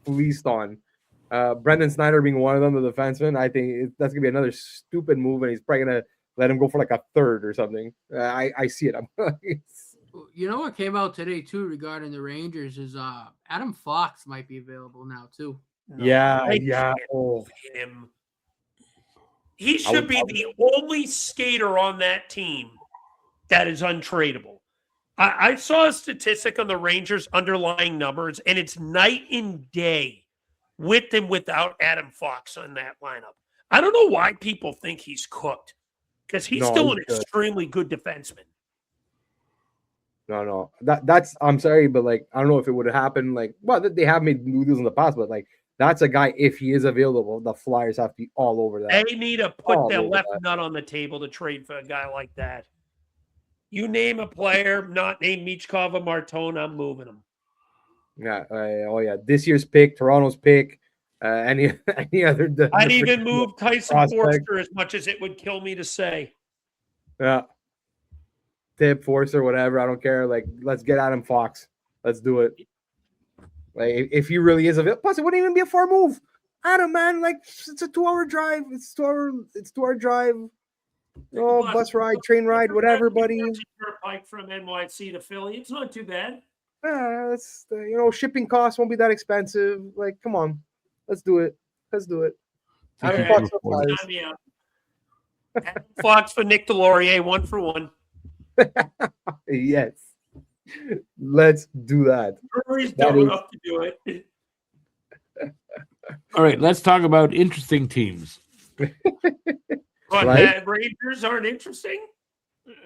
fleeced on. Brendan Snyder being one of them, the defenseman. I think that's gonna be another stupid move, and he's probably gonna let him go for a third or something. I see it. You know what came out today too regarding the Rangers is Adam Fox might be available now too. Yeah. Him. He should be the only skater on that team that is untradeable. I saw a statistic on the Rangers' underlying numbers, and it's night and day with and without Adam Fox on that lineup. I don't know why people think he's cooked, because he's still an extremely good defenseman. No. That's I'm sorry, but I don't know if it would have happened. They have made new deals in the past, but that's a guy, if he is available, the Flyers have to be all over that. They need to put their left nut on the table to trade for a guy like that. You name a player not named Michkov or Martone, I'm moving him. Yeah. This year's pick, Toronto's pick, any other. I'd even move Tyson Forster as much as it would kill me to say. Yeah. Tip, Forster, whatever. I don't care. Let's get Adam Fox. Let's do it. Like if he really is available, plus it wouldn't even be a far move. Adam, man, like it's a 2-hour drive. It's 2-hour drive. Oh, bus ride, train ride, whatever, buddy. Pike from NYC to Philly. It's not too bad. That's shipping costs won't be that expensive. Like, come on, let's do it. Let's do it. Adam Fox for Fox for Nick Delorier, 1 for 1. Yes, let's do that. Brewery's dumb enough to do it. All right, let's talk about interesting teams. But Right? Rangers aren't interesting.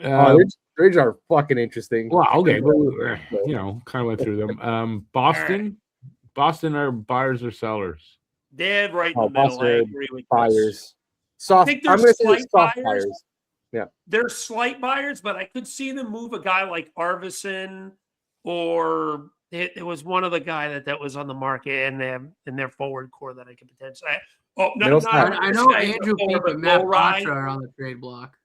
Rangers are fucking interesting. Well, okay, but kind of went through them. Boston are buyers or sellers? Dead right in the middle. Boston I agree with buyers. I think they're I'm going to say slight soft buyers. buyers. Yeah, They're slight buyers, but I could see them move a guy like Arvidsson, or it was one of the guy that was on the market in their forward core that I could potentially. I know Andrew Peak and Matt Patra are on the trade block.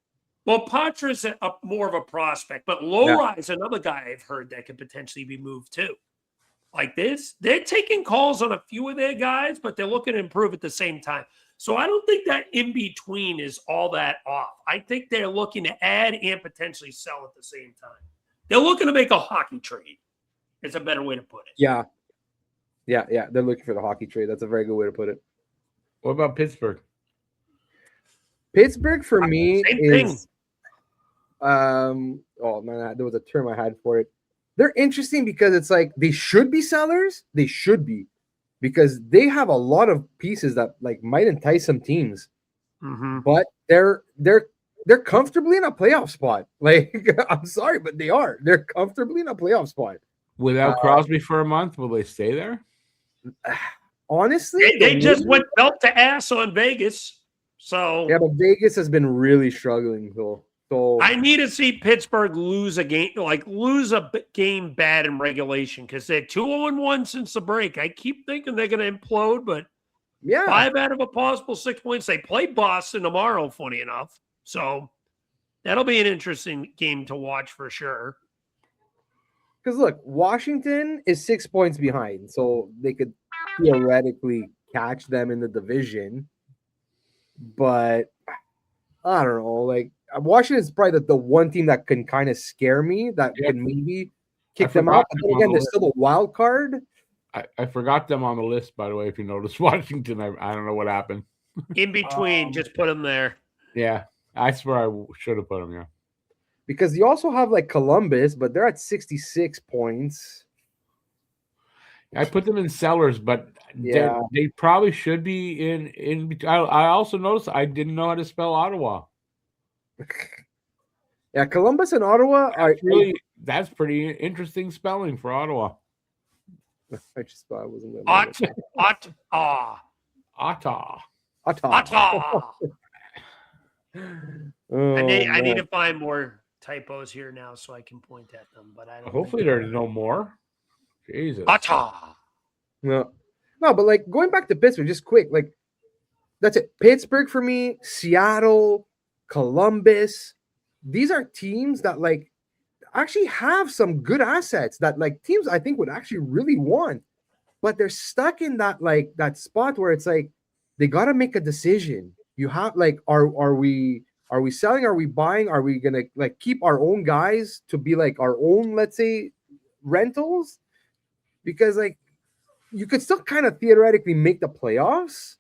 Well, Patra's more of a prospect, but Lowry is another guy I've heard that could potentially be moved too. Like this, they're taking calls on a few of their guys, but they're looking to improve at the same time. So I don't think that in between is all that off. I think they're looking to add and potentially sell at the same time. They're looking to make a hockey trade. It's a better way to put it. Yeah. They're looking for the hockey trade. That's a very good way to put it. What about Pittsburgh? Pittsburgh for me is thing. Oh man, there was a term I had for it. They're interesting because it's like they should be sellers. They should be, because they have a lot of pieces that like might entice some teams. Mm-hmm. But they're comfortably in a playoff spot. Like, I'm sorry, but they are. They're comfortably in a playoff spot. Without Crosby for a month, will they stay there? Honestly, they just went belt to ass on Vegas. So yeah, but Vegas has been really struggling though. So I need to see Pittsburgh lose a game bad in regulation, because they're 2-1 since the break. I keep thinking they're going to implode, but 5 out of a possible 6 points. They play Boston tomorrow, funny enough. So that'll be an interesting game to watch for sure. Because look, Washington is 6 points behind, so they could theoretically catch them in the division. But I don't know. Like, Washington is probably the one team that can kind of scare me, that can maybe kick them out. But then again, there's still a wild card. I forgot them on the list, by the way. If you notice, Washington, I don't know what happened. In between, just put them there. Yeah, I swear I should have put them. Yeah, because you also have like Columbus, but they're at 66 points. I put them in sellers, but they probably should be in between. I also noticed I didn't know how to spell Ottawa. Yeah, Columbus and Ottawa are that's pretty interesting spelling for Ottawa. I just thought I wasn't Ottawa. I need to find more typos here now so I can point at them, but I don't. Hopefully there's no more. Jesus. No, but like going back to Pittsburgh, just quick, like that's it. Pittsburgh for me, Seattle, Columbus. These are teams that like actually have some good assets that like teams I think would actually really want, but they're stuck in that like that spot where it's like they got to make a decision. You have like, are we selling? Are we buying? Are we gonna like keep our own guys to be like our own, let's say, rentals? Because like you could still kind of theoretically make the playoffs,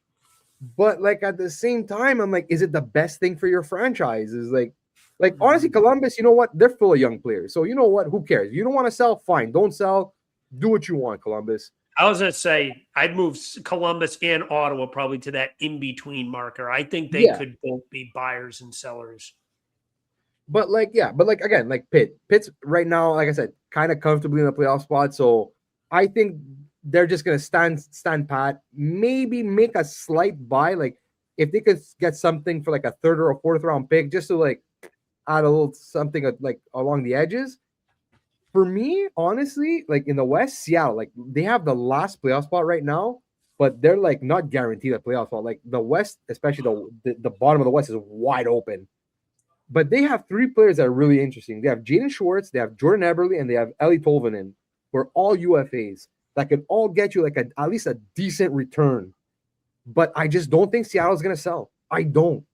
but like at the same time, I'm like, is it the best thing for your franchise? Is like honestly, Columbus, you know what? They're full of young players. So you know what? Who cares? You don't want to sell? Fine. Don't sell. Do what you want, Columbus. I was going to say, I'd move Columbus and Ottawa probably to that in-between marker. I think they could both be buyers and sellers. But again, like Pitt's right now, like I said, kind of comfortably in the playoff spot. So I think they're just going to stand pat, maybe make a slight buy. Like if they could get something for like a third or a fourth round pick, just to like add a little something like along the edges. For me, honestly, like in the West, Seattle, like they have the last playoff spot right now, but they're like not guaranteed a playoff spot. Like the West, especially the bottom of the West is wide open. But they have 3 players that are really interesting. They have Jaden Schwartz, they have Jordan Eberle, and they have Eli Tolvanen, who are all UFAs that can all get you like at least a decent return. But I just don't think Seattle's gonna sell. I don't,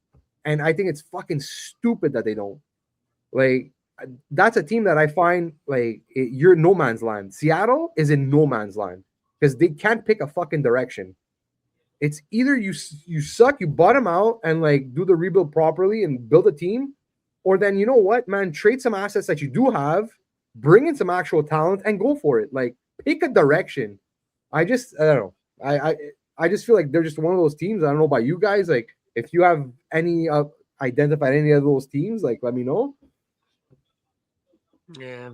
and I think it's fucking stupid that they don't. Like, that's a team that I find like you're no man's land. Seattle is in no man's land because they can't pick a fucking direction. It's either you suck, you bottom out and like do the rebuild properly and build a team, or then you know what, man, trade some assets that you do have, bring in some actual talent and go for it. Like, pick a direction. I don't know. I just feel like they're just one of those teams. I don't know about you guys. Like, if you have any identified any of those teams, like let me know. Yeah,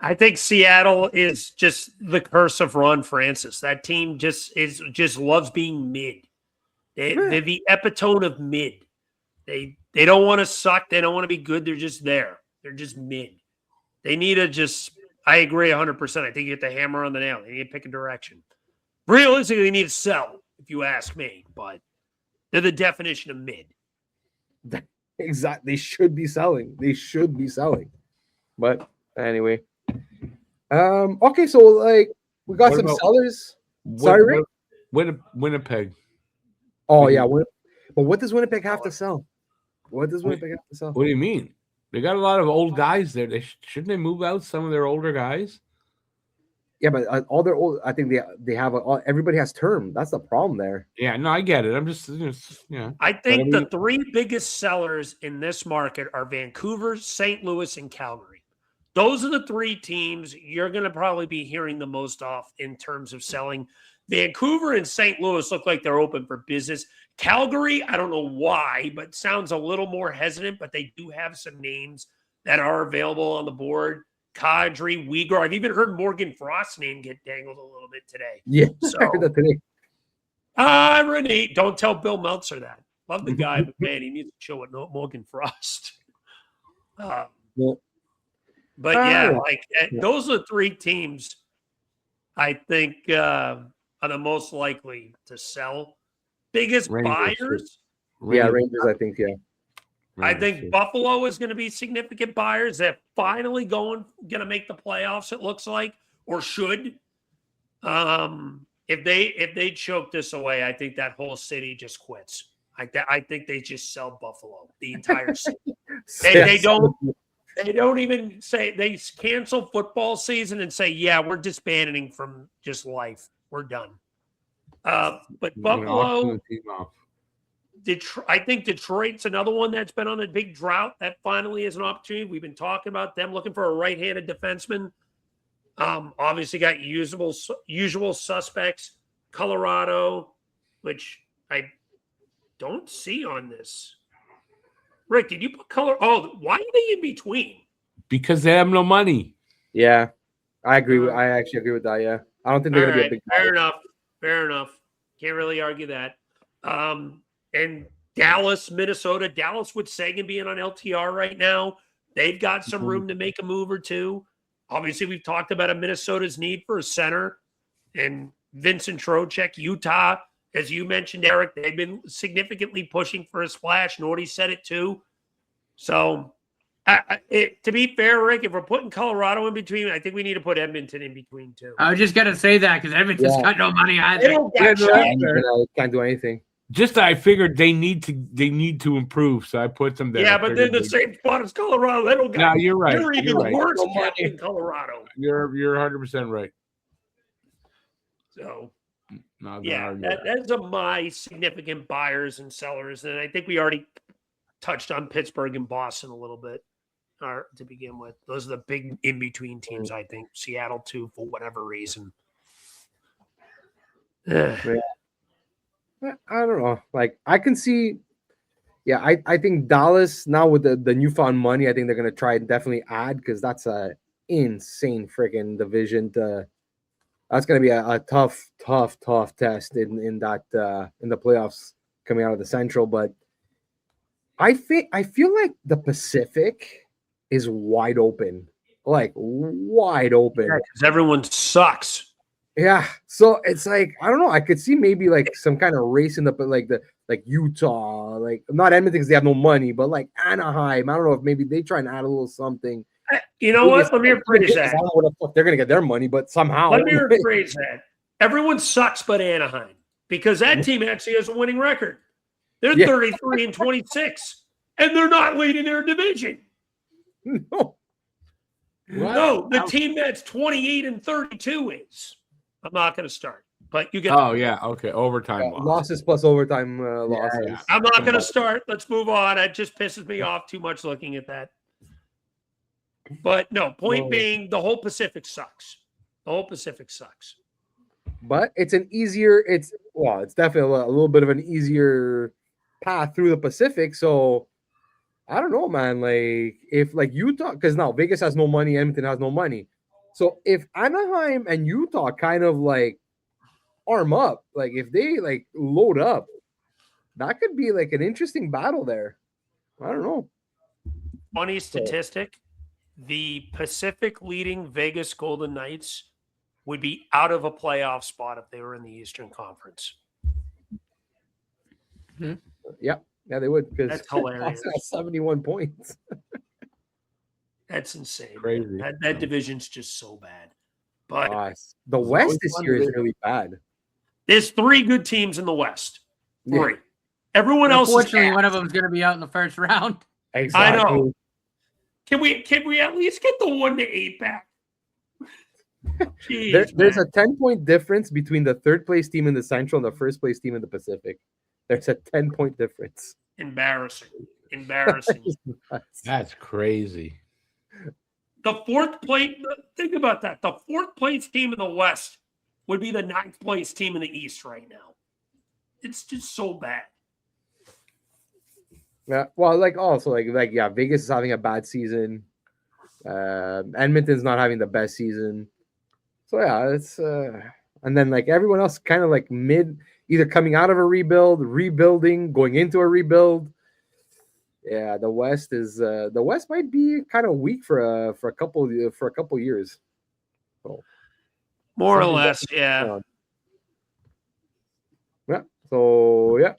I think Seattle is just the curse of Ron Francis. That team just loves being mid. They're the epitome of mid. They don't want to suck. They don't want to be good. They're just there. They're just mid. They need to just. I agree 100%. I think you hit the hammer on the nail. They need to pick a direction. Realistically, they need to sell, if you ask me. But they're the definition of mid. Exactly. They should be selling. But anyway. Okay, so like we got some sellers. Sorry, Rick? Winnipeg. Oh yeah, but what does Winnipeg have to sell? What does Winnipeg have to sell? What do you mean? They got a lot of old guys there. Shouldn't they move out some of their older guys? Yeah, but all their old. I think they have everybody has term. That's the problem there. Yeah, no, I get it. I'm just yeah. I think the three biggest sellers in this market are Vancouver, St. Louis, and Calgary. Those are the three teams you're going to probably be hearing the most off in terms of selling. Vancouver and St. Louis look like they're open for business. Calgary, I don't know why, but sounds a little more hesitant, but they do have some names that are available on the board. Kadri, Uyghur. I've even heard Morgan Frost's name get dangled a little bit today. Yeah, so, I heard that today. Renee, don't tell Bill Meltzer that. Love the guy, but man, he needs to chill with Morgan Frost. But yeah, those are the three teams I think are the most likely to sell. Biggest buyers? Yeah, Rangers, I think, yeah. I think Buffalo is going to be significant buyers. They're finally going to make the playoffs, it looks like, or should. If they choke this away, I think that whole city just quits. I think they just sell Buffalo, the entire city. They don't even say they cancel football season and say, yeah, we're disbanding from just life. We're done. But Buffalo, I think Detroit's another one that's been on a big drought. That finally is an opportunity. We've been talking about them looking for a right-handed defenseman. Obviously got usual suspects. Colorado, which I don't see on this. Rick, did you put color? Oh, why are they in between? Because they have no money. Yeah, I agree. I actually agree with that. Yeah, I don't think they're going to be a big. Fair enough. Can't really argue that. And Dallas, Minnesota. Dallas with Sagan being on LTR right now, they've got some room to make a move or two. Obviously, we've talked about Minnesota's need for a center, and Vincent Trocheck, Utah. As you mentioned, Eric, they've been significantly pushing for a splash. Nordy said it too. So, to be fair, Rick, if we're putting Colorado in between, I think we need to put Edmonton in between too. I was just going to say that because Edmonton's got no money either. Can't do anything. Just I figured they need to improve, so I put them there. Yeah, but they're the same spot as Colorado. They don't got. No, you're right. They're even worse in Colorado. You're 100% right. So. No, yeah, that's my significant buyers and sellers. And I think we already touched on Pittsburgh and Boston a little bit to begin with. Those are the big in-between teams, I think. Seattle, too, for whatever reason. I don't know. Like, I can see – yeah, I think Dallas, now with the newfound money, I think they're going to try and definitely add because that's an insane freaking division to – that's going to be a tough test in the playoffs coming out of the Central. But I feel like the Pacific is wide open, like wide open. Because everyone sucks. Yeah, so it's like I don't know. I could see maybe like some kind of race in like Utah, like not Edmonton because they have no money, but like Anaheim. I don't know if maybe they try and add a little something. You know what? Let me rephrase I that. don't know what the fuck they're gonna get their money, but somehow. Let me rephrase that. Everyone sucks but Anaheim because Mm-hmm. that team actually has a winning record. They're Yeah. 33-26, and they're not leading their division. No. What? No, the team that's 28-32 is. I'm not going to start, but you get. Oh yeah, okay. Overtime loss. Losses plus overtime losses. yeah. I'm not going to start. Let's move on. It just pisses me off too much looking at that. But no, point being, the whole Pacific sucks. The whole Pacific sucks. But it's it's definitely a little bit of an easier path through the Pacific. So I don't know, man. Like if like Utah, because now Vegas has no money, Edmonton has no money. So if Anaheim and Utah kind of like arm up, like if they like load up, that could be like an interesting battle there. I don't know. Funny statistic. The Pacific leading Vegas Golden Knights would be out of a playoff spot if they were in the Eastern Conference. Yeah, they would, because That's hilarious. 71 points. That's insane. Crazy. That division's just so bad. But The West this year is really bad. there's 3 good teams in the West. 3. Yeah. Everyone else is Unfortunately, one of ass. them's going to be out in the first round. Exactly. I know. Can we at least get the 1-8 back? Jeez, There's man. a 10-point difference between the third place team in the Central and the first place team in the Pacific. There's a 10-point difference. Embarrassing. That's crazy. The 4th place, think about that. The 4th place team in the West would be the 9th place team in the East right now. It's just so bad. Yeah, well, like also yeah, Vegas is having a bad season. Edmonton's not having the best season. So yeah, it's and then like everyone else kind of like mid, either coming out of a rebuild, rebuilding, going into a rebuild. Yeah, the West might be kind of weak for a couple years. So, More or less, yeah. Yeah. So yeah,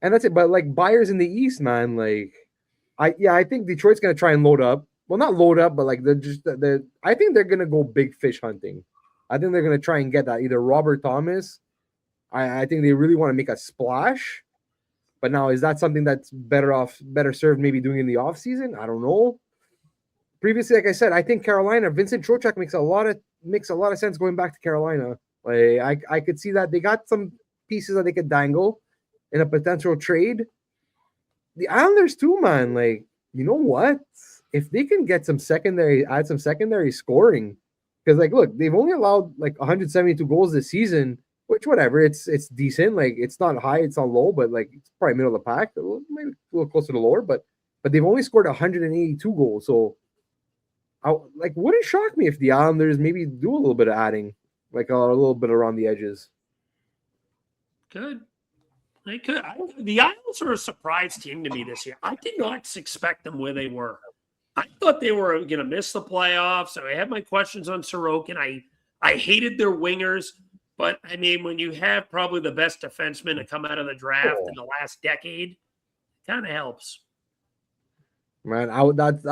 and that's it. But like buyers in the East, man, like I think Detroit's gonna try and load up. Well, not load up, but like I think they're gonna go big fish hunting. I think they're gonna try and get that either Robert Thomas. I think they really want to make a splash. But now, is that something that's better served maybe doing in the offseason? I don't know. Previously, like I said, I think Carolina, Vincent Trocheck makes a lot of sense going back to Carolina. Like I could see that they got some pieces that they could dangle in a potential trade. The Islanders too, man. Like, you know what? If they can get add some secondary scoring, because like, look, they've only allowed like 172 goals this season. Which, whatever, it's decent. Like, it's not high, it's not low, but like it's probably middle of the pack, maybe a little closer to lower. But they've only scored 182 goals. So, wouldn't shock me if the Islanders maybe do a little bit of adding, like a little bit around the edges. Good. They could. The Isles are a surprise team to me this year. I did not expect them where they were. I thought they were going to miss the playoffs. So I had my questions on Sorokin. I hated their wingers. But, I mean, when you have probably the best defenseman to come out of the draft in the last decade, it kind of helps. Man, I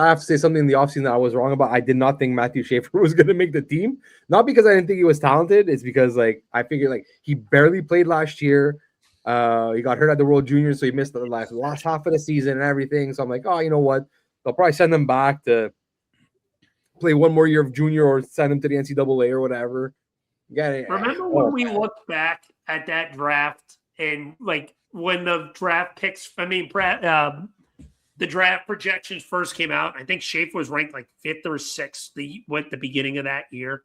have to say something in the offseason that I was wrong about. I did not think Matthew Schaefer was going to make the team. Not because I didn't think he was talented. It's because, like, I figured, like, he barely played last year. He got hurt at the World Juniors, so he missed the last half of the season and everything. So I'm like, oh, you know what? They'll probably send him back to play one more year of junior or send him to the NCAA or whatever. Remember when we looked back at that draft and like when the draft picks, the draft projections first came out, I think Schaefer was ranked like 5th or 6th the beginning of that year.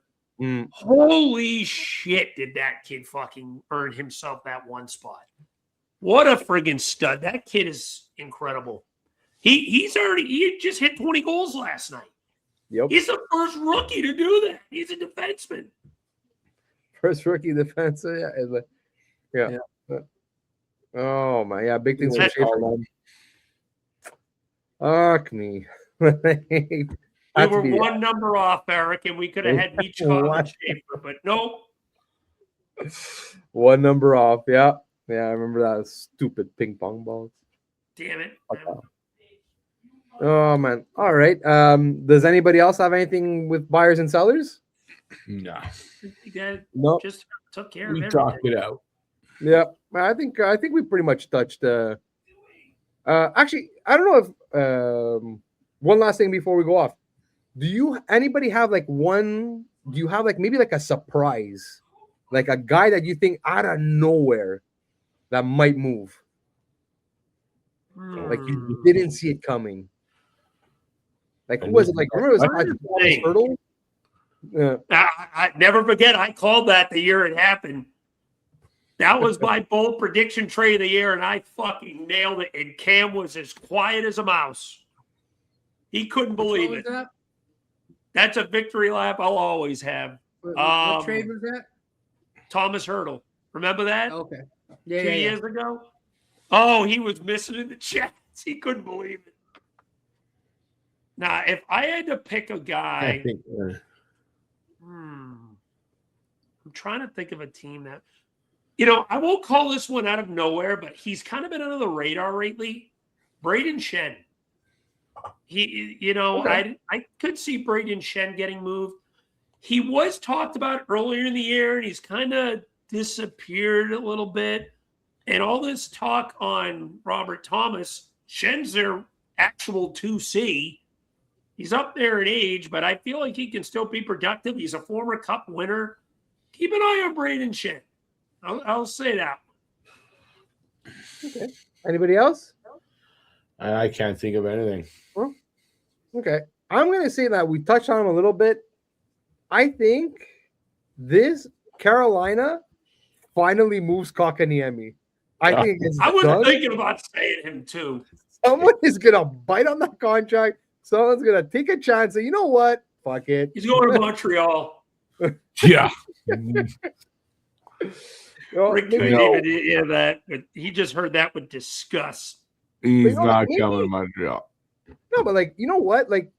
Holy shit, did that kid fucking earn himself that one spot. What a friggin' stud. That kid is incredible. He just hit 20 goals last night. Yep. He's the first rookie to do that. He's a defenseman. First rookie defense. Yeah. Oh my, yeah, big things for Schaefer. Fuck me. We were one number off, Eric, and we could have had Michkov and Schaefer, but nope. One number off. Yeah. I remember that stupid ping pong balls. Damn it. Oh man. All right. Does anybody else have anything with buyers and sellers? No, No. Just took care of we everything. talked it out. Yeah. I think we pretty much touched. Actually, I don't know if one last thing before we go off. Anybody have like one? Do you have like maybe like a surprise, like a guy that you think out of nowhere that might move? Like you didn't see it coming. Like who was it? Like remember it was Thomas Hurdle? Yeah. I never forget. I called that the year it happened. That was my bold prediction trade of the year, and I fucking nailed it. And Cam was as quiet as a mouse. He couldn't believe it. That's a victory lap I'll always have. What trade was that? Thomas Hurdle. Remember that? Okay. 2 years ago? Oh, he was missing in the chats. He couldn't believe it. Now, if I had to pick a guy, I'm trying to think of a team that, I won't call this one out of nowhere, but he's kind of been under the radar lately. Braden Shen. I could see Braden Shen getting moved. He was talked about earlier in the year, and he's kind of disappeared a little bit. And all this talk on Robert Thomas, Shen's their actual 2C. He's up there in age, but I feel like he can still be productive. He's a former Cup winner. Keep an eye on Braden Shen. I'll say that. Okay. Anybody else? I can't think of anything. Well, okay. I'm going to say that we touched on him a little bit. I think this Carolina finally moves Kakaniemi. I think it's I was done. thinking about saying him too. Someone is going to bite on that contract. Someone's going to take a chance. And you know what? Fuck it. He's going to Montreal. Yeah. Rick couldn't even hear that, but he just heard that with disgust. He's not coming to Montreal. No, but like, you know what? Like,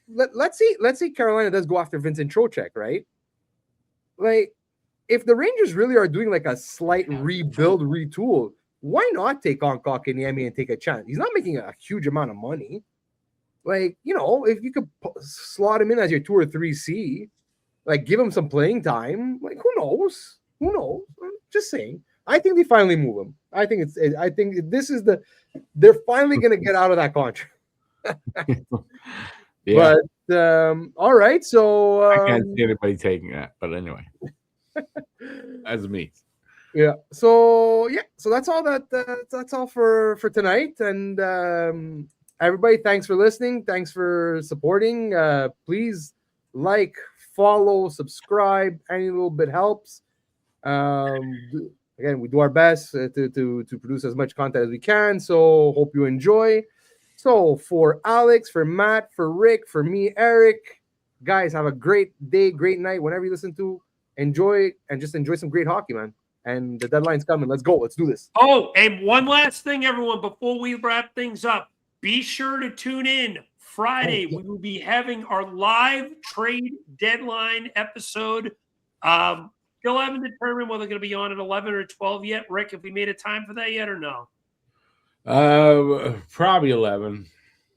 let's see Carolina does go after Vincent Trocheck, right? Like, if the Rangers really are doing like a slight rebuild, retool, why not take on Kakaniemi and take a chance? He's not making a huge amount of money. Like, if you could slot him in as your 2 or 3C, like give him some playing time. Like, who knows? I'm just saying. I think they finally move him. I think they're finally going to get out of that contract. Yeah. But all right, so I can't see anybody taking that. But anyway, that's me. Yeah. So that's all that's all for tonight. And everybody, thanks for listening. Thanks for supporting. Please like, follow, subscribe. Any little bit helps. Again, we do our best to produce as much content as we can. So hope you enjoy. So for Alex, for Matt, for Rick, for me, Eric, guys, have a great day, great night. Whenever you listen to, enjoy some great hockey, man. And the deadline's coming. Let's go. Let's do this. Oh, and one last thing, everyone, before we wrap things up, be sure to tune in Friday. We will be having our live trade deadline episode. Still haven't determined whether we're going to be on at 11 or 12 yet. Rick, have we made a time for that yet or no? Probably 11.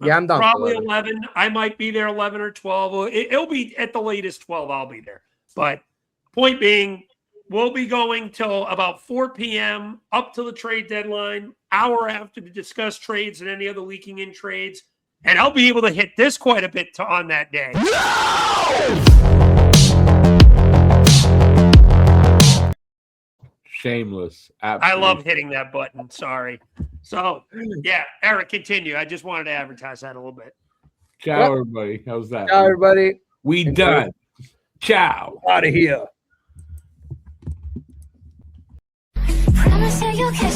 Yeah, I'm down. Probably 11. I might be there 11 or 12. It'll be at the latest 12. I'll be there. But point being, we'll be going till about 4 p.m. up to the trade deadline, hour after to discuss trades and any other leaking in trades. And I'll be able to hit this quite a bit on that day. Shameless. Absolutely. I love hitting that button. Sorry. So, yeah, Eric, continue. I just wanted to advertise that a little bit. Ciao, everybody. How's that? Ciao, everybody. We done. Ciao. Out of here. Promise that you'll catch